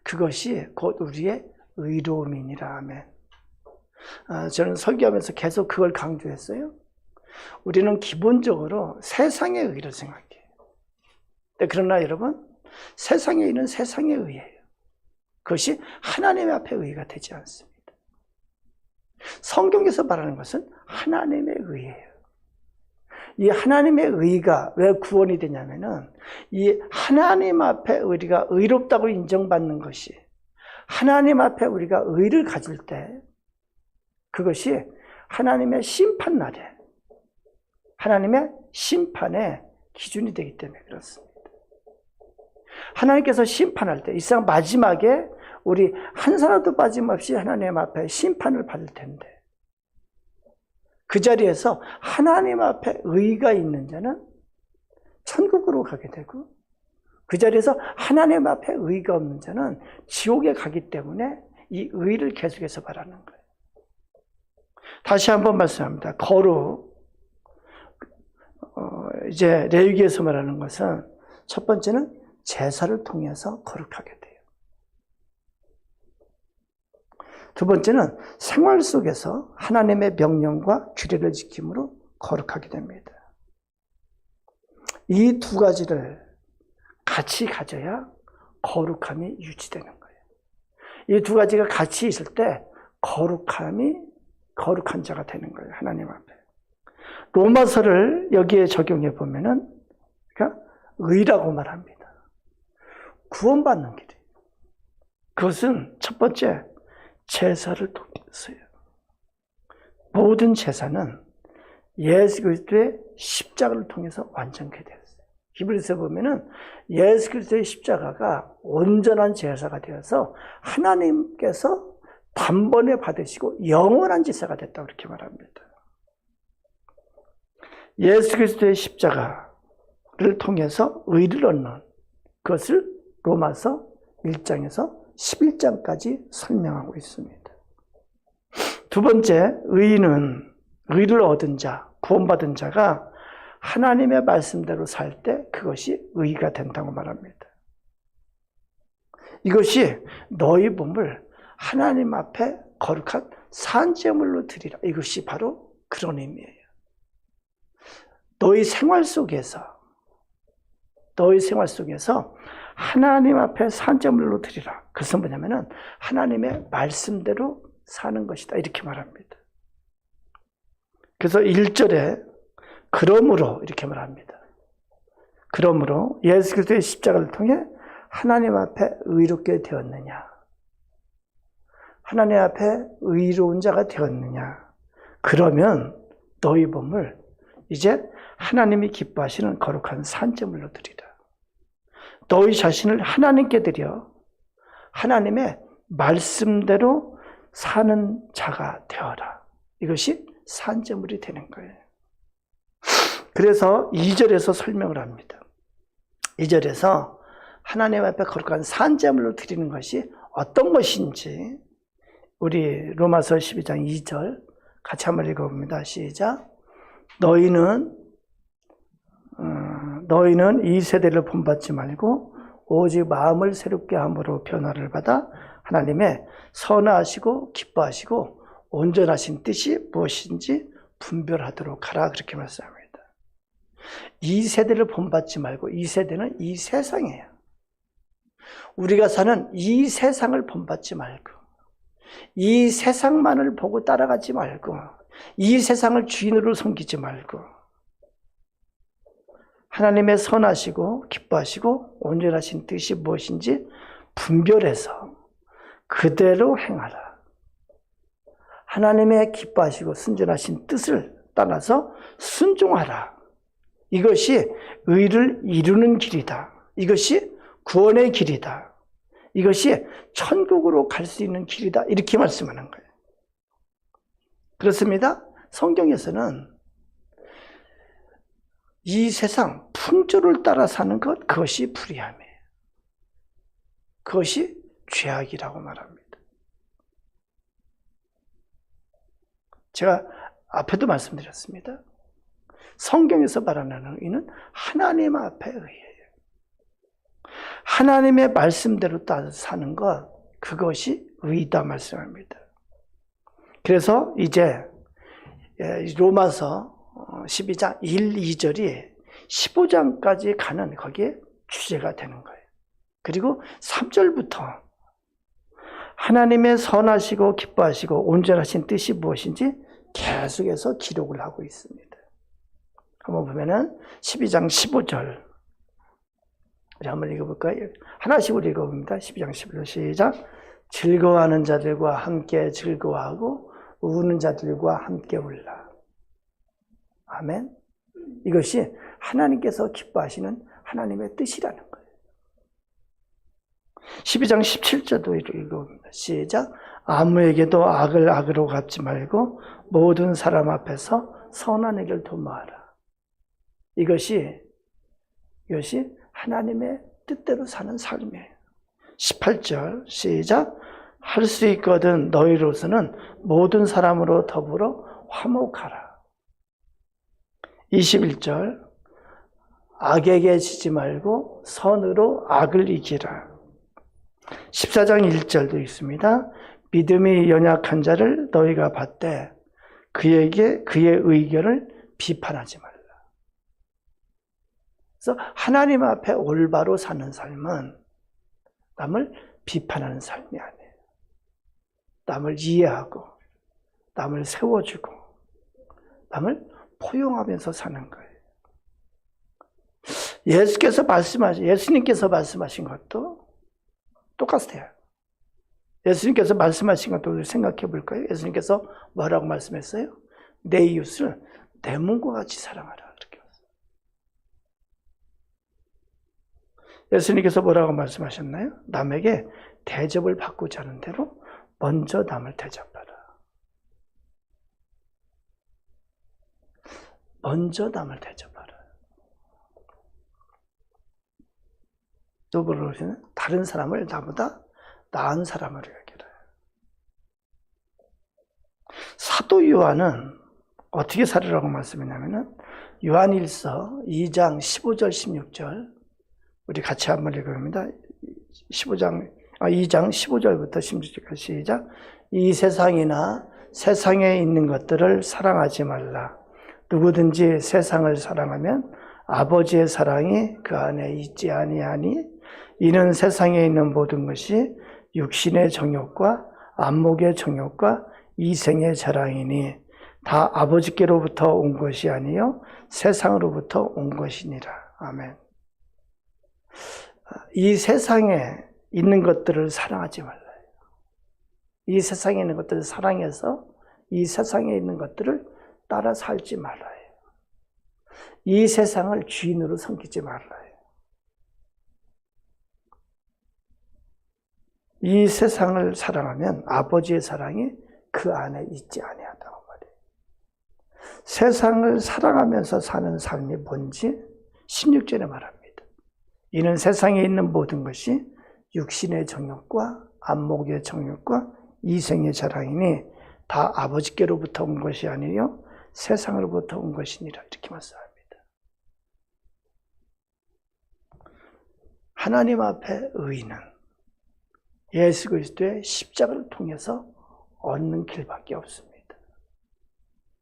그것이 곧 우리의 의로움이니라. 아멘. 저는 설교하면서 계속 그걸 강조했어요. 우리는 기본적으로 세상의 의를 생각해요. 그러나 여러분, 세상의 의는 세상의 의예요. 그것이 하나님의 앞에 의가 되지 않습니다. 성경에서 말하는 것은 하나님의 의예요. 이 하나님의 의가 왜 구원이 되냐면은 이 하나님 앞에 우리가 의롭다고 인정받는 것이 하나님 앞에 우리가 의를 가질 때 그것이 하나님의 심판날에 하나님의 심판의 기준이 되기 때문에 그렇습니다. 하나님께서 심판할 때 이 세상 마지막에 우리 한 사람도 빠짐없이 하나님 앞에 심판을 받을 텐데 그 자리에서 하나님 앞에 의가 있는 자는 천국으로 가게 되고 그 자리에서 하나님 앞에 의가 없는 자는 지옥에 가기 때문에 이 의를 계속해서 바라는 거예요. 다시 한번 말씀합니다. 거룩. 이제 레위기에서 말하는 것은 첫 번째는 제사를 통해서 거룩하게 돼요. 두 번째는 생활 속에서 하나님의 명령과 규례를 지킴으로 거룩하게 됩니다. 이 두 가지를 같이 가져야 거룩함이 유지되는 거예요. 이 두 가지가 같이 있을 때 거룩한 자가 되는 거예요. 하나님 앞에. 로마서를 여기에 적용해 보면은 그러니까 의라고 말합니다. 구원받는 길이에요. 그것은 첫 번째 제사를 통해서요. 모든 제사는 예수 그리스도의 십자가를 통해서 완전케 되었어요. 히브리서 보면은 예수 그리스도의 십자가가 온전한 제사가 되어서 하나님께서 단번에 받으시고 영원한 제사가 됐다고 그렇게 말합니다. 예수 그리스도의 십자가를 통해서 의를 얻는 그것을 로마서 1장에서 11장까지 설명하고 있습니다. 두 번째, 의를 얻은 자, 구원받은 자가 하나님의 말씀대로 살 때 그것이 의가 된다고 말합니다. 이것이 너희 몸을 하나님 앞에 거룩한 산제물로 드리라. 이것이 바로 그런 의미예요. 너희 생활 속에서 하나님 앞에 산제물로 드리라. 그것은 뭐냐면은 하나님의 말씀대로 사는 것이다. 이렇게 말합니다. 그래서 1절에 그러므로 이렇게 말합니다. 그러므로 예수 그리스도의 십자가를 통해 하나님 앞에 의롭게 되었느냐? 하나님 앞에 의로운 자가 되었느냐? 그러면 너희 몸을 이제 하나님이 기뻐하시는 거룩한 산제물로 드리라. 너희 자신을 하나님께 드려 하나님의 말씀대로 사는 자가 되어라. 이것이 산제물이 되는 거예요. 그래서 2절에서 설명을 합니다. 2절에서 하나님 앞에 거룩한 산제물로 드리는 것이 어떤 것인지 우리 로마서 12장 2절 같이 한번 읽어봅니다. 시작. 너희는 이 세대를 본받지 말고 오직 마음을 새롭게 함으로 변화를 받아 하나님의 선하시고 기뻐하시고 온전하신 뜻이 무엇인지 분별하도록 하라. 그렇게 말씀합니다. 이 세대를 본받지 말고, 이 세대는 이 세상이에요. 우리가 사는 이 세상을 본받지 말고, 이 세상만을 보고 따라가지 말고, 이 세상을 주인으로 섬기지 말고, 하나님의 선하시고 기뻐하시고 온전하신 뜻이 무엇인지 분별해서 그대로 행하라. 하나님의 기뻐하시고 순전하신 뜻을 따라서 순종하라. 이것이 의를 이루는 길이다. 이것이 구원의 길이다. 이것이 천국으로 갈 수 있는 길이다. 이렇게 말씀하는 거예요. 그렇습니다. 성경에서는 이 세상 풍조를 따라 사는 것, 그것이 불의함이에요. 그것이 죄악이라고 말합니다. 제가 앞에도 말씀드렸습니다. 성경에서 말하는 의는 하나님 앞의 의예요. 하나님의 말씀대로 따라 사는 것, 그것이 의다 말씀합니다. 그래서 이제 로마서 12장 1, 2절이 15장까지 가는 거기에 주제가 되는 거예요. 그리고 3절부터 하나님의 선하시고 기뻐하시고 온전하신 뜻이 무엇인지 계속해서 기록을 하고 있습니다. 한번 보면은 12장 15절 우리 한번 읽어볼까요? 하나씩 우리 읽어봅니다. 12장 15절 시작. 즐거워하는 자들과 함께 즐거워하고 우는 자들과 함께 울라. 아멘. 이것이 하나님께서 기뻐하시는 하나님의 뜻이라는 거예요. 12장 17절도 읽어봅니다. 시작. 아무에게도 악을 악으로 갚지 말고 모든 사람 앞에서 선한 일을 도모하라. 이것이 하나님의 뜻대로 사는 삶이에요. 18절 시작. 할 수 있거든 너희로서는 모든 사람으로 더불어 화목하라. 21절 악에게 지지 말고 선으로 악을 이기라. 14장 1절도 있습니다. 믿음이 연약한 자를 너희가 받되 그에게 그의 의견을 비판하지 말라. 그래서 하나님 앞에 올바로 사는 삶은 남을 비판하는 삶이 아니에요. 남을 이해하고 남을 세워주고 남을 포용하면서 사는 거예요. 예수님께서 말씀하신 것도 똑같아요. 예수님께서 말씀하신 것도 생각해 볼까요? 예수님께서 뭐라고 말씀했어요? 내 이웃을 내 몸과 같이 사랑하라. 그렇게 말했어요. 예수님께서 뭐라고 말씀하셨나요? 남에게 대접을 받고자 하는 대로 먼저 남을 대접하라. 먼저 남을 대접하라. 또 그러시는 다른 사람을 나보다 나은 사람으로 여기라. 사도 요한은 어떻게 살으라고 말씀했냐면은 요한일서 2장 15절 16절 우리 같이 한번 읽어봅니다. 2장 15절부터 16절까지 시작. 이 세상이나 세상에 있는 것들을 사랑하지 말라. 누구든지 세상을 사랑하면 아버지의 사랑이 그 안에 있지 아니하니 이는 세상에 있는 모든 것이 육신의 정욕과 안목의 정욕과 이생의 자랑이니 다 아버지께로부터 온 것이 아니요 세상으로부터 온 것이니라. 아멘. 이 세상에 있는 것들을 사랑하지 말라요. 이 세상에 있는 것들을 사랑해서 이 세상에 있는 것들을 따라 살지 말아요. 이 세상을 주인으로 섬기지 말아요. 이 세상을 사랑하면 아버지의 사랑이 그 안에 있지 아니하다고 말해요. 세상을 사랑하면서 사는 삶이 뭔지 16절에 말합니다. 이는 세상에 있는 모든 것이 육신의 정욕과 안목의 정욕과 이생의 자랑이니 다 아버지께로부터 온 것이 아니요 세상으로부터 온 것이니라. 이렇게 말씀합니다. 하나님 앞에 의인은 예수 그리스도의 십자가를 통해서 얻는 길밖에 없습니다.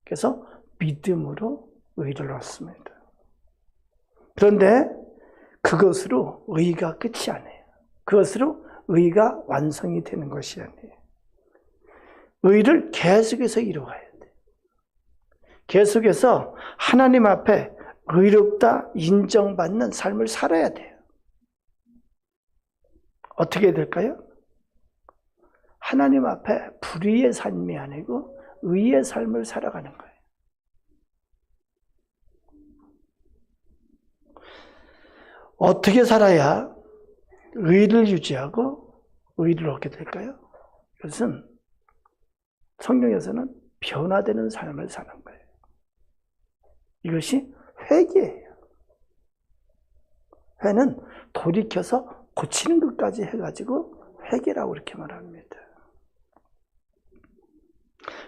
그래서 믿음으로 의를 얻습니다. 그런데 그것으로 의가 끝이 아니에요. 그것으로 의가 완성이 되는 것이 아니에요. 의를 계속해서 이루어야 돼요. 계속해서 하나님 앞에 의롭다 인정받는 삶을 살아야 돼요. 어떻게 될까요? 하나님 앞에 불의의 삶이 아니고 의의 삶을 살아가는 거예요. 어떻게 살아야 의를 유지하고 의를 얻게 될까요? 이것은 성경에서는 변화되는 삶을 사는 거예요. 이것이 회개예요. 회는 돌이켜서 고치는 것까지 해가지고 회개라고 이렇게 말합니다.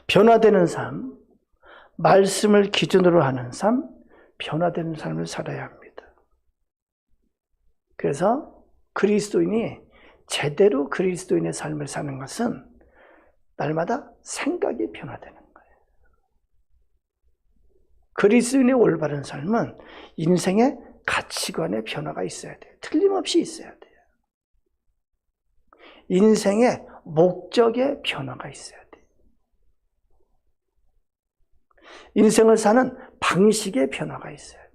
변화되는 삶, 말씀을 기준으로 하는 삶, 변화되는 삶을 살아야 합니다. 그래서 그리스도인이 제대로 그리스도인의 삶을 사는 것은 날마다 생각이 변화되는 거예요. 그리스도인의 올바른 삶은 인생의 가치관의 변화가 있어야 돼요. 틀림없이 있어야 돼요. 인생의 목적의 변화가 있어야 돼요. 인생을 사는 방식의 변화가 있어야 돼요.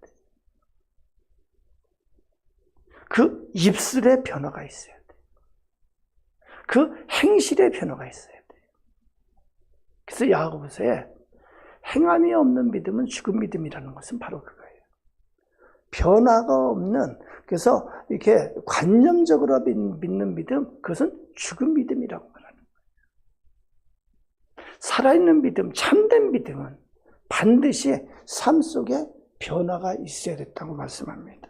그 입술의 변화가 있어야 돼요. 그 행실의 변화가 있어야 돼요. 그래서 야고보서에 행함이 없는 믿음은 죽은 믿음이라는 것은 바로 그거예요. 변화가 없는, 그래서 이렇게 관념적으로 믿는 믿음, 그것은 죽은 믿음이라고 말하는 거예요. 살아있는 믿음, 참된 믿음은 반드시 삶 속에 변화가 있어야 됐다고 말씀합니다.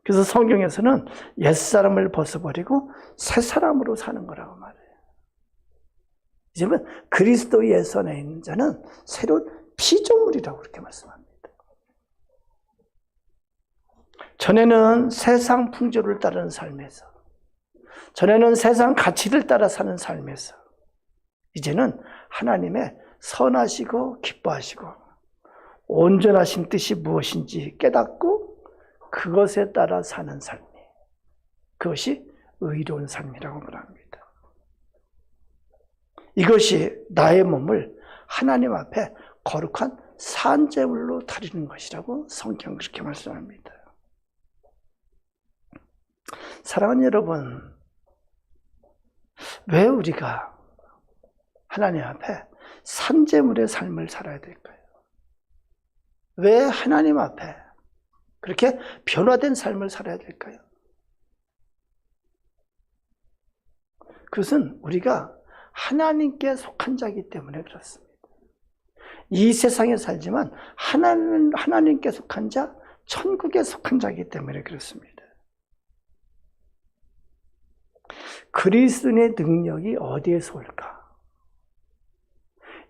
그래서 성경에서는 옛사람을 벗어버리고 새 사람으로 사는 거라고 말해요. 이제는 그리스도 예수 안에 있는 자는 새로운 피조물이라고 그렇게 말씀합니다. 전에는 세상 풍조를 따르는 삶에서, 전에는 세상 가치를 따라 사는 삶에서, 이제는 하나님의 선하시고 기뻐하시고 온전하신 뜻이 무엇인지 깨닫고 그것에 따라 사는 삶이, 그것이 의로운 삶이라고 말합니다. 이것이 나의 몸을 하나님 앞에 거룩한 산제물로 드리는 것이라고 성경은 그렇게 말씀합니다. 사랑하는 여러분, 왜 우리가 하나님 앞에 산제물의 삶을 살아야 될까요? 왜 하나님 앞에 그렇게 변화된 삶을 살아야 될까요? 그것은 우리가 하나님께 속한 자이기 때문에 그렇습니다. 이 세상에 살지만 하나님께 속한 자, 천국에 속한 자이기 때문에 그렇습니다. 그리스도인의 능력이 어디에서 올까?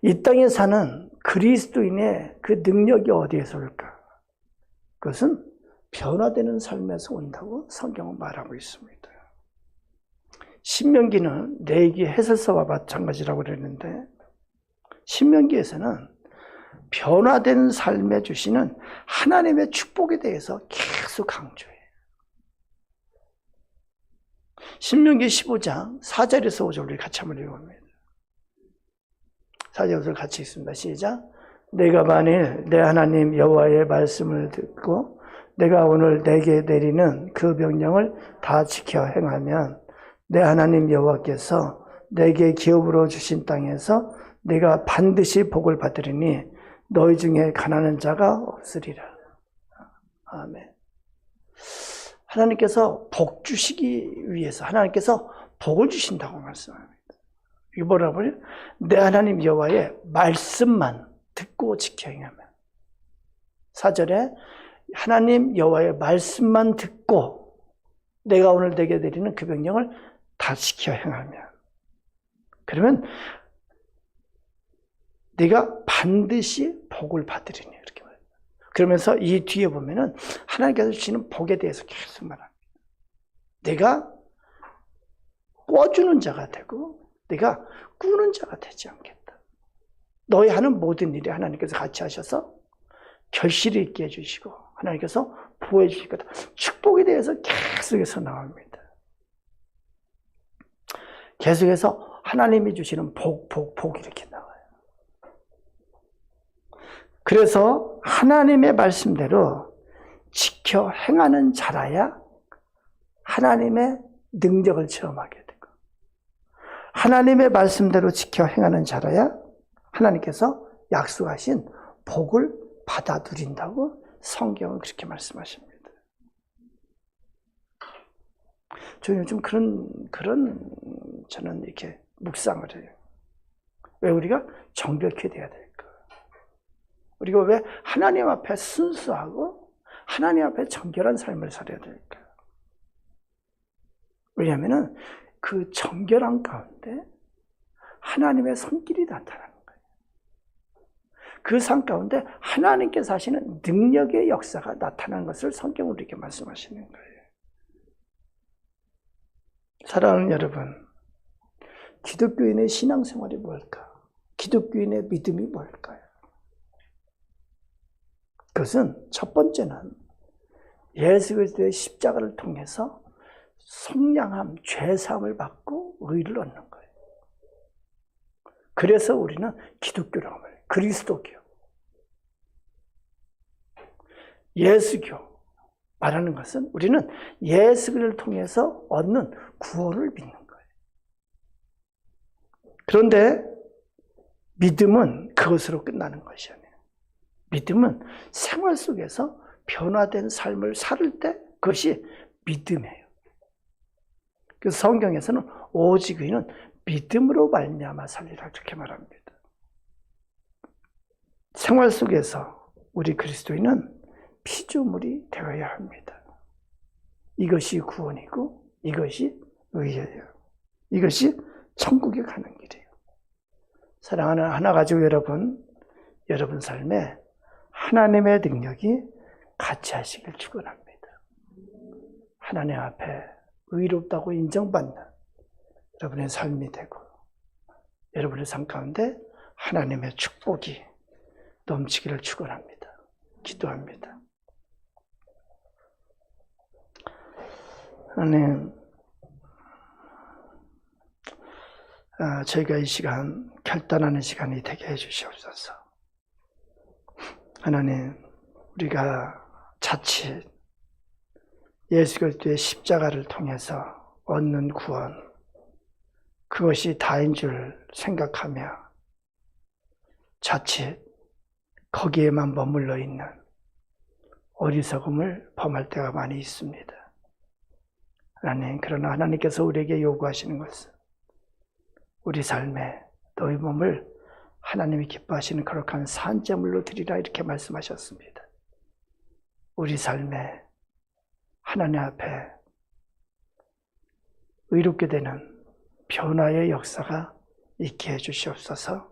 이 땅에 사는 그리스도인의 그 능력이 어디에서 올까? 그것은 변화되는 삶에서 온다고 성경은 말하고 있습니다. 신명기는 레위기 해설서와 마찬가지라고 그랬는데, 신명기에서는 변화된 삶에 주시는 하나님의 축복에 대해서 계속 강조해요. 신명기 15장 4절에서 5절 우리 같이 한번 읽어봅니다. 4절 5절 같이 읽습니다. 시작. 내가 만일 내 하나님 여호와의 말씀을 듣고 내가 오늘 내게 내리는 그 명령을 다 지켜 행하면 내 하나님 여호와께서 내게 기업으로 주신 땅에서 내가 반드시 복을 받으리니 너희 중에 가난한 자가 없으리라. 아멘. 하나님께서 복 주시기 위해서 하나님께서 복을 주신다고 말씀합니다. 이게 뭐라고 그래요? 내 하나님 여호와의 말씀만 듣고 지켜 행하면. 4절에 하나님 여호와의 말씀만 듣고 내가 오늘 내게 내리는 그 명령을 다 지켜 행하면, 그러면 네가 반드시 복을 받으리니, 이렇게 말합니다. 그러면서 이 뒤에 보면은 하나님께서 주시는 복에 대해서 계속 말합니다. 내가 꿔주는 자가 되고 내가 꾸는 자가 되지 않겠다. 너희 하는 모든 일에 하나님께서 같이 하셔서 결실이 있게 해주시고 하나님께서 보호해 주실 거다. 축복에 대해서 계속해서 나옵니다. 계속해서 하나님이 주시는 복 이렇게 나와요. 그래서 하나님의 말씀대로 지켜 행하는 자라야 하나님의 능력을 체험하게 되고, 하나님의 말씀대로 지켜 행하는 자라야 하나님께서 약속하신 복을 받아 누린다고 성경은 그렇게 말씀하십니다. 저는 요즘 그런 저는 이렇게 묵상을 해요. 왜 우리가 정결케 돼야 될까? 우리가 왜 하나님 앞에 순수하고 하나님 앞에 정결한 삶을 살아야 될까? 왜냐하면 그 정결함 가운데 하나님의 손길이 나타나는 거예요. 그 삶 가운데 하나님께서 하시는 능력의 역사가 나타나는 것을 성경은 우리에게 말씀하시는 거예요. 사랑하는 여러분, 기독교인의 신앙생활이 뭘까? 기독교인의 믿음이 뭘까요? 그것은 첫 번째는 예수 그리스도의 십자가를 통해서 속량함, 죄사함을 받고 의를 얻는 거예요. 그래서 우리는 기독교라고 말해요. 그리스도교, 예수교 말하는 것은 우리는 예수를 통해서 얻는 구원을 믿는 거예요. 그런데 믿음은 그것으로 끝나는 것이 아니에요. 믿음은 생활 속에서 변화된 삶을 살 때 그것이 믿음이에요. 그래서 성경에서는 오직 의인은 믿음으로 말미암아 살리라 이렇게 말합니다. 생활 속에서 우리 그리스도인은 피조물이 되어야 합니다. 이것이 구원이고 이것이 의예요. 이것이 천국에 가는 길이에요. 사랑하는 하나 가지고 여러분 삶에 하나님의 능력이 같이 하시길 축원합니다. 하나님 앞에 의롭다고 인정받는 여러분의 삶이 되고 여러분의 삶 가운데 하나님의 축복이 넘치기를 축원합니다. 기도합니다. 하나님, 저희가 이 시간 결단하는 시간이 되게 해주시옵소서. 하나님, 우리가 자칫 예수 그리스도의 십자가를 통해서 얻는 구원, 그것이 다인 줄 생각하며 자칫 거기에만 머물러 있는 어리석음을 범할 때가 많이 있습니다. 하나님, 그러나 하나님께서 우리에게 요구하시는 것은 우리 삶에 너희 몸을 하나님이 기뻐하시는 거룩한 산제물로 드리라, 이렇게 말씀하셨습니다. 우리 삶에 하나님 앞에 의롭게 되는 변화의 역사가 있게 해주시옵소서.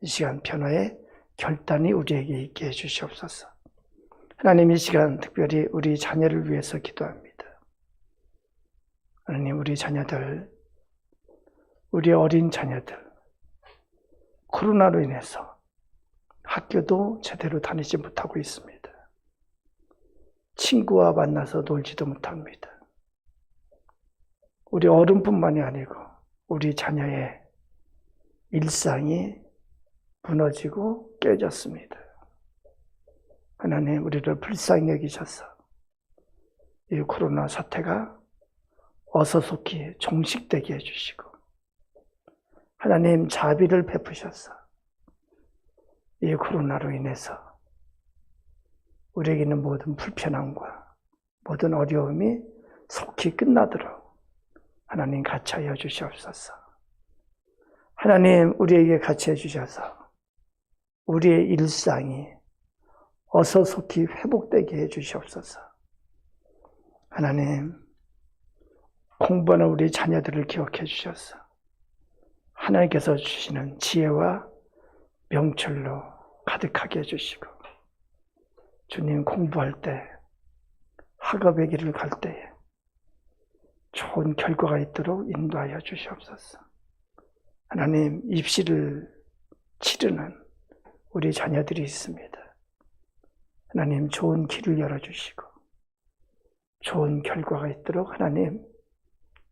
이 시간 변화의 결단이 우리에게 있게 해주시옵소서. 하나님, 이 시간 특별히 우리 자녀를 위해서 기도합니다. 하나님, 우리 자녀들, 우리 어린 자녀들, 코로나로 인해서 학교도 제대로 다니지 못하고 있습니다. 친구와 만나서 놀지도 못합니다. 우리 어른뿐만이 아니고 우리 자녀의 일상이 무너지고 깨졌습니다. 하나님, 우리를 불쌍히 여기셔서 이 코로나 사태가 어서속히 종식되게 해주시고, 하나님 자비를 베푸셔서 이 코로나로 인해서 우리에게 있는 모든 불편함과 모든 어려움이 속히 끝나도록 하나님 같이 하여 주시옵소서. 하나님, 우리에게 같이 해주셔서 우리의 일상이 어서속히 회복되게 해주시옵소서. 하나님, 공부하는 우리 자녀들을 기억해 주셔서 하나님께서 주시는 지혜와 명철로 가득하게 해주시고, 주님, 공부할 때, 학업의 길을 갈 때에 좋은 결과가 있도록 인도하여 주시옵소서. 하나님, 입시를 치르는 우리 자녀들이 있습니다. 하나님, 좋은 길을 열어주시고 좋은 결과가 있도록 하나님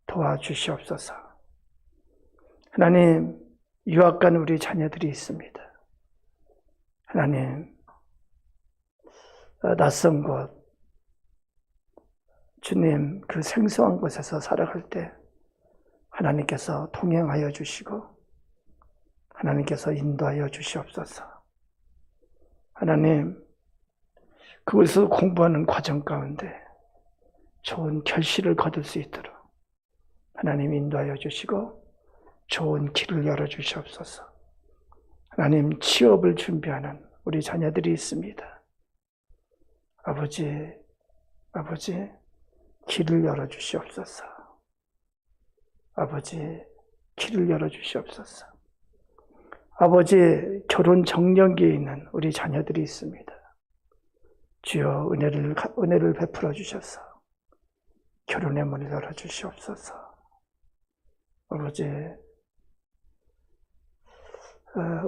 도와주시옵소서. 하나님, 유학 간 우리 자녀들이 있습니다. 하나님, 낯선 곳, 주님, 그 생소한 곳에서 살아갈 때 하나님께서 동행하여 주시고 하나님께서 인도하여 주시옵소서. 하나님, 그곳에서 공부하는 과정 가운데 좋은 결실을 거둘 수 있도록 하나님 인도하여 주시고 좋은 길을 열어주시옵소서. 하나님, 취업을 준비하는 우리 자녀들이 있습니다. 아버지, 길을 열어주시옵소서. 아버지, 길을 열어주시옵소서. 아버지, 결혼 정년기에 있는 우리 자녀들이 있습니다. 주여, 은혜를 베풀어 주셔서 결혼의 문을 열어주시옵소서. 아버지,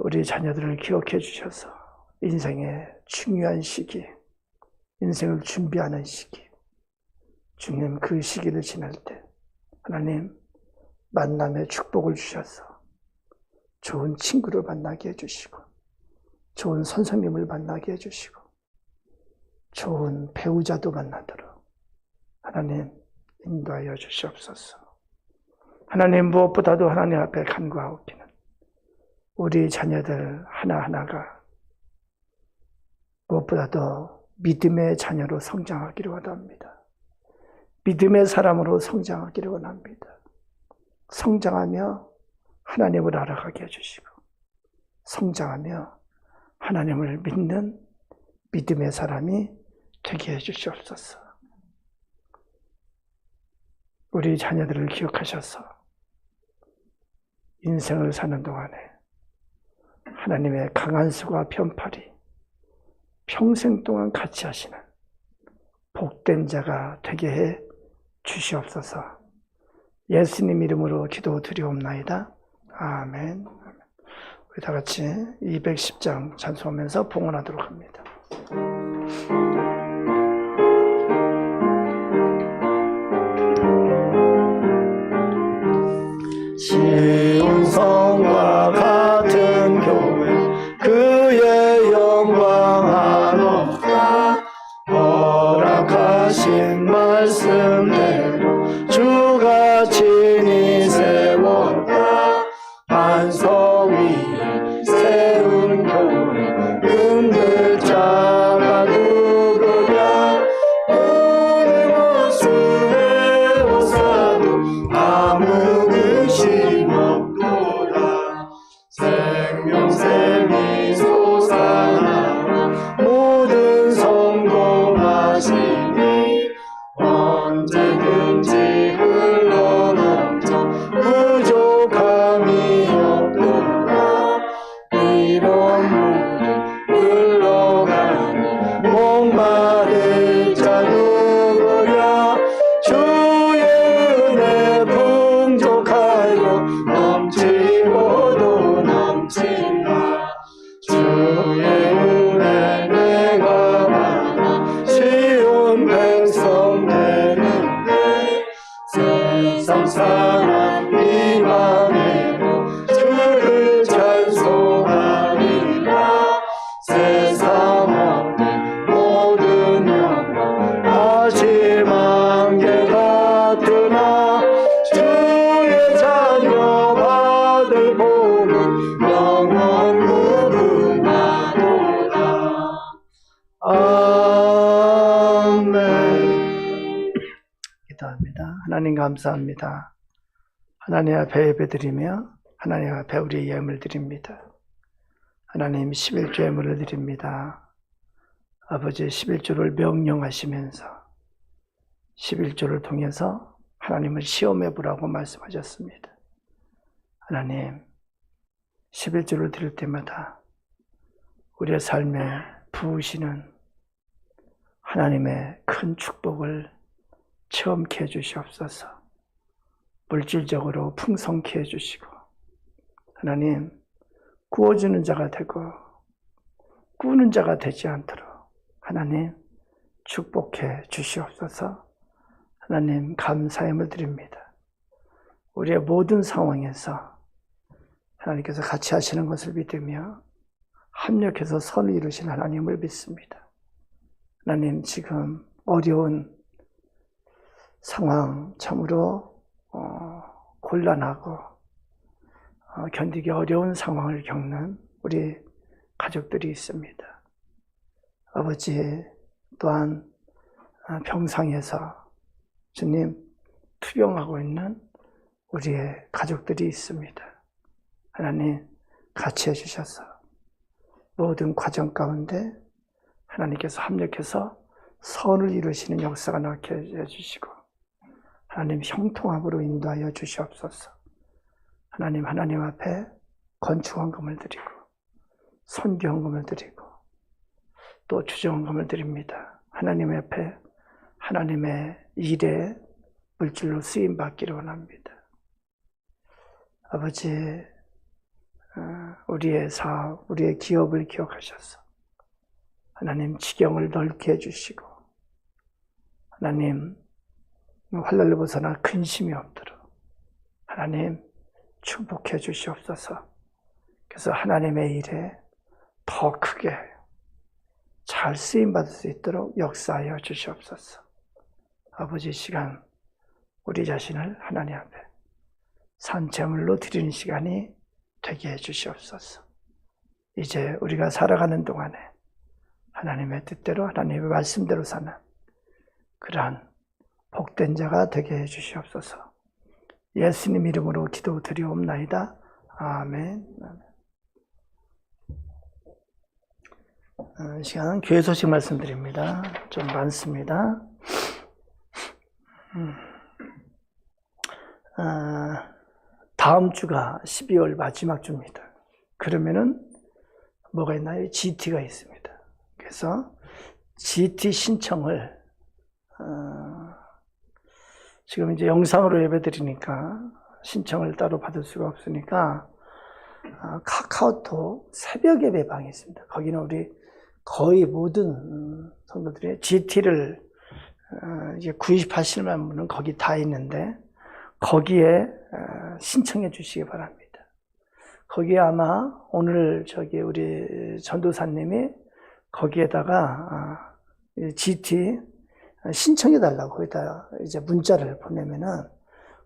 우리 자녀들을 기억해 주셔서 인생의 중요한 시기, 인생을 준비하는 시기, 주님, 그 시기를 지날 때 하나님 만남의 축복을 주셔서 좋은 친구를 만나게 해주시고 좋은 선생님을 만나게 해주시고 좋은 배우자도 만나도록 하나님 인도하여 주시옵소서. 하나님, 무엇보다도 하나님 앞에 간구하옵기는 우리 자녀들 하나하나가 무엇보다도 믿음의 자녀로 성장하기를 원합니다. 믿음의 사람으로 성장하기를 원합니다. 성장하며 하나님을 알아가게 해주시고 성장하며 하나님을 믿는 믿음의 사람이 되게 해주시옵소서. 우리 자녀들을 기억하셔서 인생을 사는 동안에 하나님의 강한 수가 편팔이 평생 동안 같이 하시는 복된 자가 되게 해 주시옵소서. 예수님 이름으로 기도드리옵나이다. 아멘. 우리 다 같이 210장 찬송하면서 봉헌하도록 합니다. 시온성과 같은 교회 그의 영광 한없다. 허락하신 말씀대로 주가 친히 세웠다. 반석 위에 세운 교회 은들자가 누구랴. 오늘 모습에 오사도 아무 의심 없도다. 생명샘이 솟아나 모든 성공하시니 언제든지 흘러넘쳐 부족함이 없도다. 이런 물이 흘러가니 목마를 자 누구랴. 주의 은혜 풍족하여 넘치고도 넘친다. 주의 은혜 내가 받아 시온 백성 되는데. 세상 사람 이방에도 주를 찬송하리라. 세상 어디 모든 영광 하지만 게 같으나 주의 자녀 받을 복은 영원 무궁하도다. 아멘. 기도합니다. 하나님 감사합니다. 하나님 앞에 예배드리며 하나님 앞에 우리의 예물을 드립니다. 하나님 11조 예물을 드립니다. 아버지 11조를 명령하시면서 11조를 통해서 하나님을 시험해 보라고 말씀하셨습니다. 하나님 11조를 드릴 때마다 우리의 삶에 부으시는 하나님의 큰 축복을 체험케 해주시옵소서. 물질적으로 풍성케 해주시고 하나님 구워주는 자가 되고 꾸는 자가 되지 않도록 하나님 축복해 주시옵소서. 하나님 감사함을 드립니다. 우리의 모든 상황에서 하나님께서 같이 하시는 것을 믿으며 합력해서 선을 이루신 하나님을 믿습니다. 하나님 지금 어려운 상황 참으로 곤란하고 견디기 어려운 상황을 겪는 우리 가족들이 있습니다. 아버지 또한 병상에서 주님 투병하고 있는 우리의 가족들이 있습니다. 하나님 같이 해주셔서 모든 과정 가운데 하나님께서 합력해서 선을 이루시는 역사가 나게 해주시고 하나님 형통함으로 인도하여 주시옵소서. 하나님 앞에 건축헌금을 드리고 선교헌금을 드리고 또 주정헌금을 드립니다. 하나님 앞에 하나님의 일에 물질로 쓰임받기를 원합니다. 아버지 우리의 사업, 우리의 기업을 기억하셔서 하나님 지경을 넓게 해주시고 하나님 환난을 벗어나 근심이 없도록 하나님 축복해 주시옵소서. 그래서 하나님의 일에 더 크게 잘 쓰임받을 수 있도록 역사하여 주시옵소서. 아버지 시간 우리 자신을 하나님 앞에 산제물로 드리는 시간이 되게 해 주시옵소서. 이제 우리가 살아가는 동안에 하나님의 뜻대로 하나님의 말씀대로 사는 그러한 복된 자가 되게 해 주시옵소서. 예수님 이름으로 기도드리옵나이다. 아멘. 시간은 교회 소식 말씀드립니다. 좀 많습니다. 다음 주가 12월 마지막 주입니다. 그러면은 뭐가 있나요? GT가 있습니다. 그래서 GT 신청을 지금 이제 영상으로 예배드리니까 신청을 따로 받을 수가 없으니까 카카오톡 새벽 예배방이 있습니다. 거기는 우리 거의 모든 성도들이 GT를 이제 구입하시는 분은 거기 다 있는데 거기에 신청해 주시기 바랍니다. 거기에 아마 오늘 우리 전도사님이 거기에다가 GT 신청해 달라고 거기다 이제 문자를 보내면은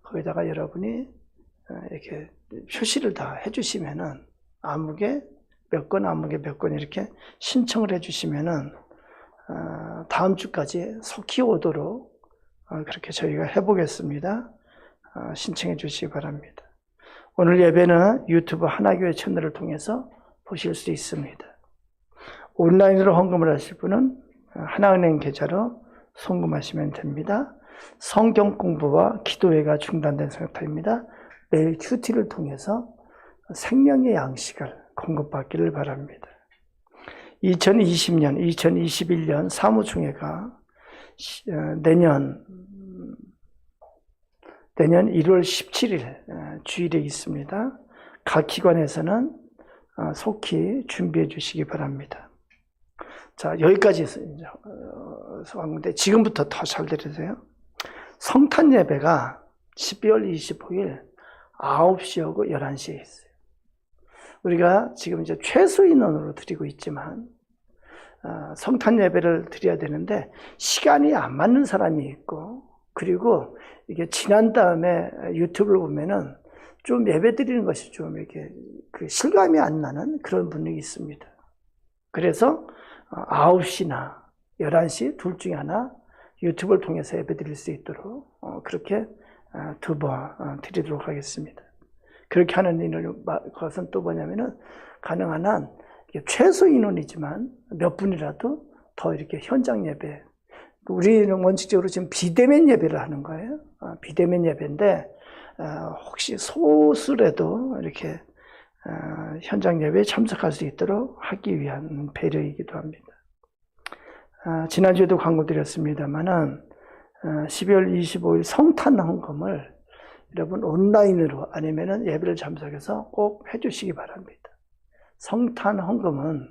거기다가 여러분이 이렇게 표시를 다 해주시면은 아무개 몇 건 이렇게 신청을 해주시면은 다음 주까지 속히 오도록 그렇게 저희가 해보겠습니다. 신청해 주시기 바랍니다. 오늘 예배는 유튜브 하나교회 채널을 통해서 보실 수 있습니다. 온라인으로 헌금을 하실 분은 하나은행 계좌로 송금하시면 됩니다. 성경 공부와 기도회가 중단된 상태입니다. 매일 큐티를 통해서 생명의 양식을 공급받기를 바랍니다. 2020년, 2021년 사무총회가 내년 1월 17일 주일에 있습니다. 각 기관에서는 속히 준비해 주시기 바랍니다. 자, 여기까지 왔는데 지금부터 더 잘 들으세요. 성탄 예배가 12월 25일 9시하고 11시에 있어요. 우리가 지금 이제 최소 인원으로 드리고 있지만 성탄 예배를 드려야 되는데 시간이 안 맞는 사람이 있고, 그리고 이게 지난 다음에 유튜브를 보면은 좀 예배 드리는 것이 좀 이렇게 실감이 안 나는 그런 분이 있습니다. 그래서 9시나 11시 둘 중에 하나 유튜브를 통해서 예배 드릴 수 있도록 그렇게 두 번 드리도록 하겠습니다. 그렇게 하는 것은 또 뭐냐면은 가능한 한 최소 인원이지만 몇 분이라도 더 이렇게 현장 예배, 우리는 원칙적으로 지금 비대면 예배를 하는 거예요. 비대면 예배인데 혹시 소수라도 이렇게 현장 예배에 참석할 수 있도록 하기 위한 배려이기도 합니다. 지난주에도 광고 드렸습니다만은 12월 25일 성탄 헌금을 여러분 온라인으로 아니면은 예배를 참석해서 꼭 해주시기 바랍니다. 성탄 헌금은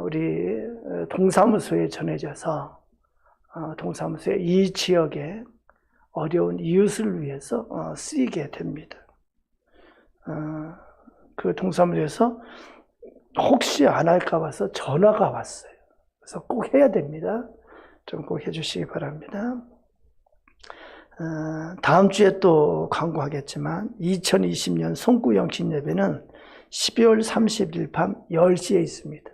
우리 동사무소에 전해져서 동사무소에 이 지역에 어려운 이웃을 위해서 쓰이게 됩니다. 그 동사무소에서 혹시 안 할까 봐서 전화가 왔어요. 그래서 꼭 해야 됩니다. 좀 꼭 해주시기 바랍니다. 다음 주에 또 광고하겠지만 2020년 송구영신 예배는 12월 30일 밤 10시에 있습니다.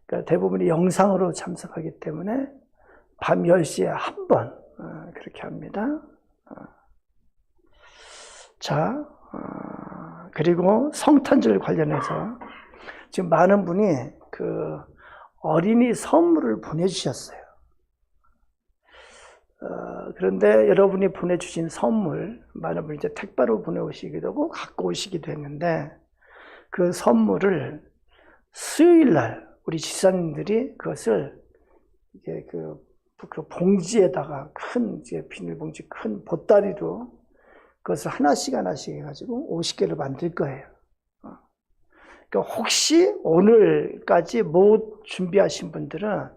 그러니까 대부분이 영상으로 참석하기 때문에 밤 10시에 한 번 그렇게 합니다. 자, 그리고 성탄절 관련해서 지금 많은 분이 그 어린이 선물을 보내주셨어요. 그런데 여러분이 보내주신 선물, 많은 분이 이제 택배로 보내오시기도 하고 갖고 오시기도 했는데, 그 선물을 수요일 날 우리 집사님들이 그것을 이제 그 봉지에다가 큰 이제 비닐봉지 큰 보따리로 그것을 하나씩 해가지고 50개를 만들 거예요. 그러니까 혹시 오늘까지 못 준비하신 분들은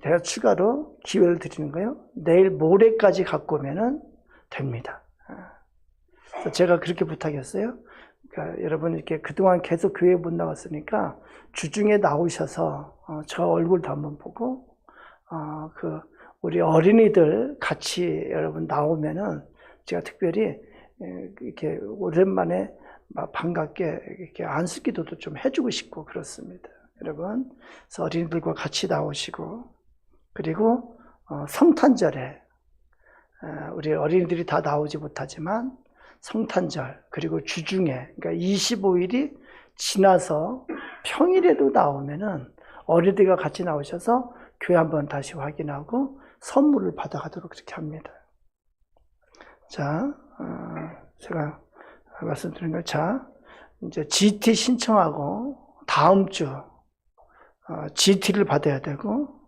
제가 추가로 기회를 드리는 거예요. 내일 모레까지 갖고 오면은 됩니다. 그래서 제가 그렇게 부탁했어요. 그러니까 여러분 이렇게 그동안 계속 교회 못 나왔으니까 주중에 나오셔서 저 얼굴도 한번 보고 우리 어린이들 같이 여러분 나오면은 제가 특별히 이렇게 오랜만에 반갑게 이렇게 안수기도도 좀 해주고 싶고 그렇습니다. 여러분, 그래서 어린이들과 같이 나오시고, 그리고 성탄절에 우리 어린이들이 다 나오지 못하지만 성탄절 그리고 주중에, 그러니까 25일이 지나서 평일에도 나오면은 어린이들과 같이 나오셔서 교회 한번 다시 확인하고 선물을 받아가도록 그렇게 합니다. 자, 제가 말씀드린 거, 자, 이제 GT 신청하고 다음 주 GT를 받아야 되고,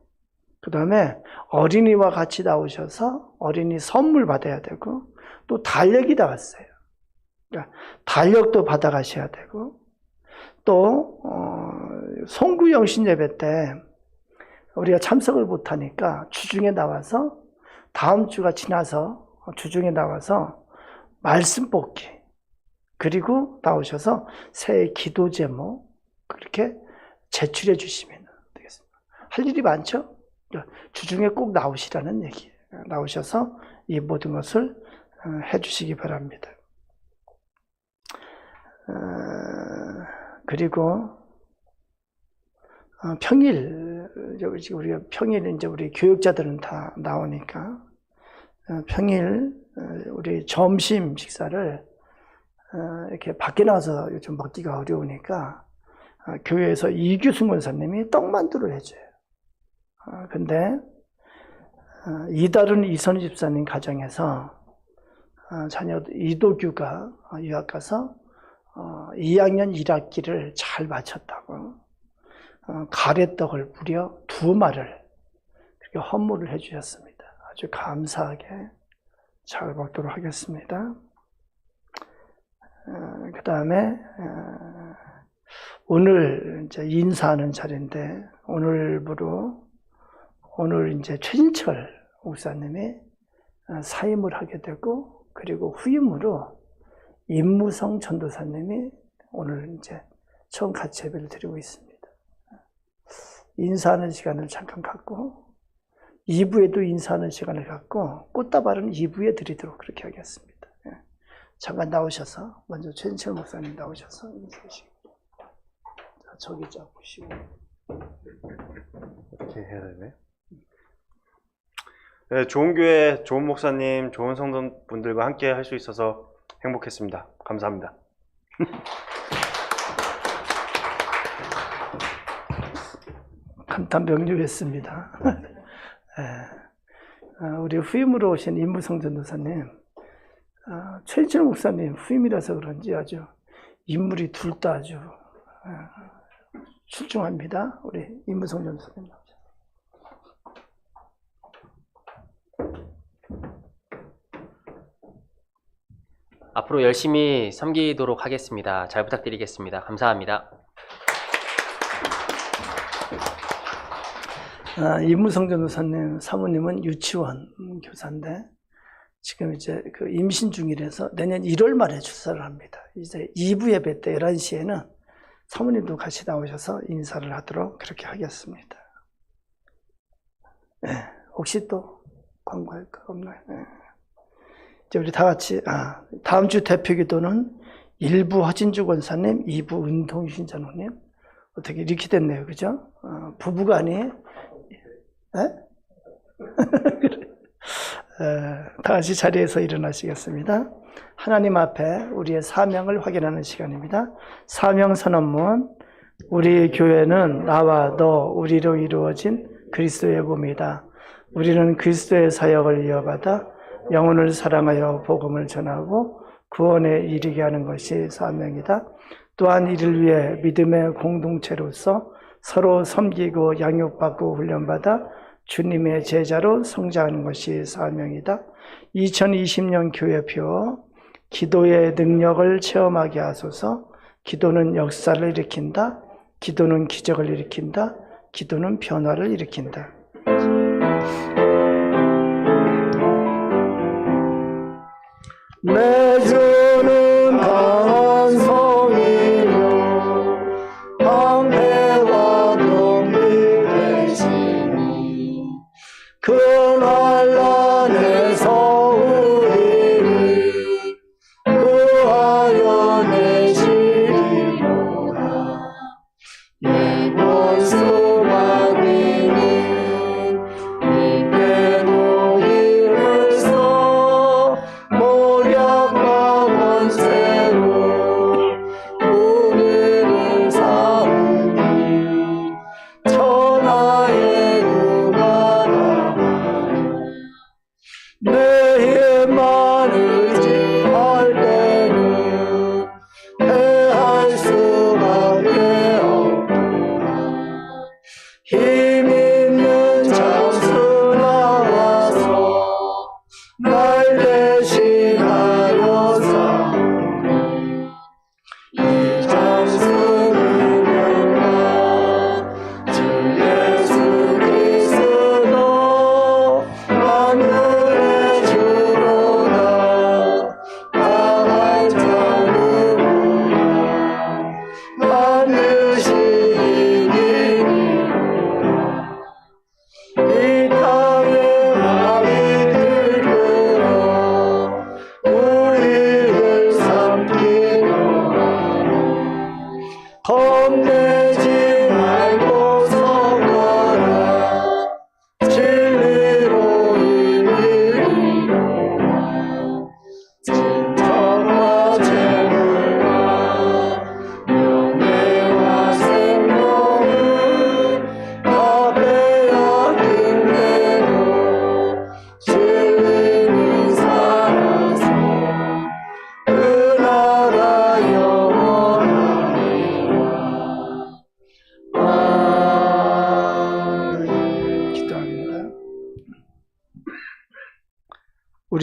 그 다음에 어린이와 같이 나오셔서 어린이 선물 받아야 되고, 또 달력이 나왔어요. 그러니까 달력도 받아가셔야 되고, 또 송구영신 예배 때 우리가 참석을 못하니까 주중에 나와서 다음 주가 지나서 주중에 나와서 말씀 뽑기, 그리고 나오셔서 새 기도 제목 그렇게 제출해 주시면 되겠습니다. 할 일이 많죠? 주중에 꼭 나오시라는 얘기예요. 나오셔서 이 모든 것을 해주시기 바랍니다. 그리고 평일, 우리가 평일 이제 우리 교육자들은 다 나오니까 평일 우리 점심 식사를 이렇게 밖에 나와서 요즘 먹기가 어려우니까 교회에서 이규승 권사님이 떡만두를 해줘요. 근데 이달은 이선희 집사님 가정에서 자녀 이도규가 유학 가서 2학년 1학기를 잘 마쳤다고 가래떡을 무려 2마를 그렇게 헌물을 해주셨습니다. 아주 감사하게 잘 먹도록 하겠습니다. 그 다음에 오늘 이제 인사하는 자리인데 오늘 이제 최진철 목사님이 사임을 하게 되고, 그리고 후임으로 임무성 전도사님이 오늘 이제 처음 같이 예배를 드리고 있습니다. 인사하는 시간을 잠깐 갖고 2부에도 인사하는 시간을 갖고 꽃다발은 2부에 드리도록 그렇게 하겠습니다. 잠깐 나오셔서 먼저 최진철 목사님 나오셔서 인사하시고, 저기 잡으시고 이렇게 해야 되네. 네, 좋은 교회, 좋은 목사님, 좋은 성도분들과 함께 할 수 있어서 행복했습니다. 감사합니다. 감탄 명료했습니다. 우리 후임으로 오신 임무성 전도사님, 최진철 목사님 후임이라서 그런지 아주 인물이 둘 다 아주 출중합니다. 우리 임무성 전도사님. 앞으로 열심히 섬기도록 하겠습니다. 잘 부탁드리겠습니다. 감사합니다. 임무성 전도사님 사모님은 유치원 교사인데 지금 이제 그 임신 중이라서 내년 1월 말에 출산을 합니다. 이제 2부 예배 때 11시에는 사모님도 같이 나오셔서 인사를 하도록 그렇게 하겠습니다. 네, 혹시 또 광고할 거 없나요? 네. 이제 우리 다 같이 다음 주 대표 기도는 1부 허진주 권사님, 2부 은동신 장로님. 어떻게 이렇게 됐네요, 그죠? 부부가 아니에요? 네? 다 같이 자리에서 일어나시겠습니다. 하나님 앞에 우리의 사명을 확인하는 시간입니다. 사명 선언문. 우리 교회는 나와 너 우리로 이루어진 그리스도의 몸이다. 우리는 그리스도의 사역을 이어받아 영혼을 사랑하여 복음을 전하고 구원에 이르게 하는 것이 사명이다. 또한 이를 위해 믿음의 공동체로서 서로 섬기고 양육받고 훈련받아 주님의 제자로 성장하는 것이 사명이다. 2020년 교회표 기도의 능력을 체험하게 하소서. 기도는 역사를 일으킨다. 기도는 기적을 일으킨다. 기도는 변화를 일으킨다. 내 주는 강한 성이요 방패와 병기 되시니 그 난란에서 우리를 구하여 내시리로다. 예원수 마귀는 이때도 힘을 써 모략하고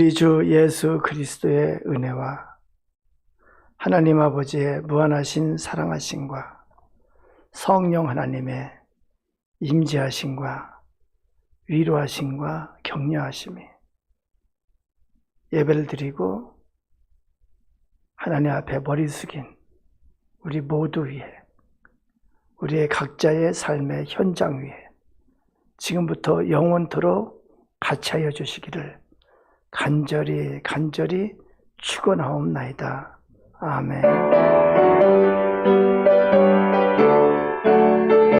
우리 주 예수 그리스도의 은혜와 하나님 아버지의 무한하신 사랑하심과 성령 하나님의 임재하심과 위로하심과 격려하심이 예배를 드리고 하나님 앞에 머리 숙인 우리 모두 위에, 우리의 각자의 삶의 현장 위에 지금부터 영원토록 같이 하여 주시기를 간절히 축원하옵나이다. 아멘.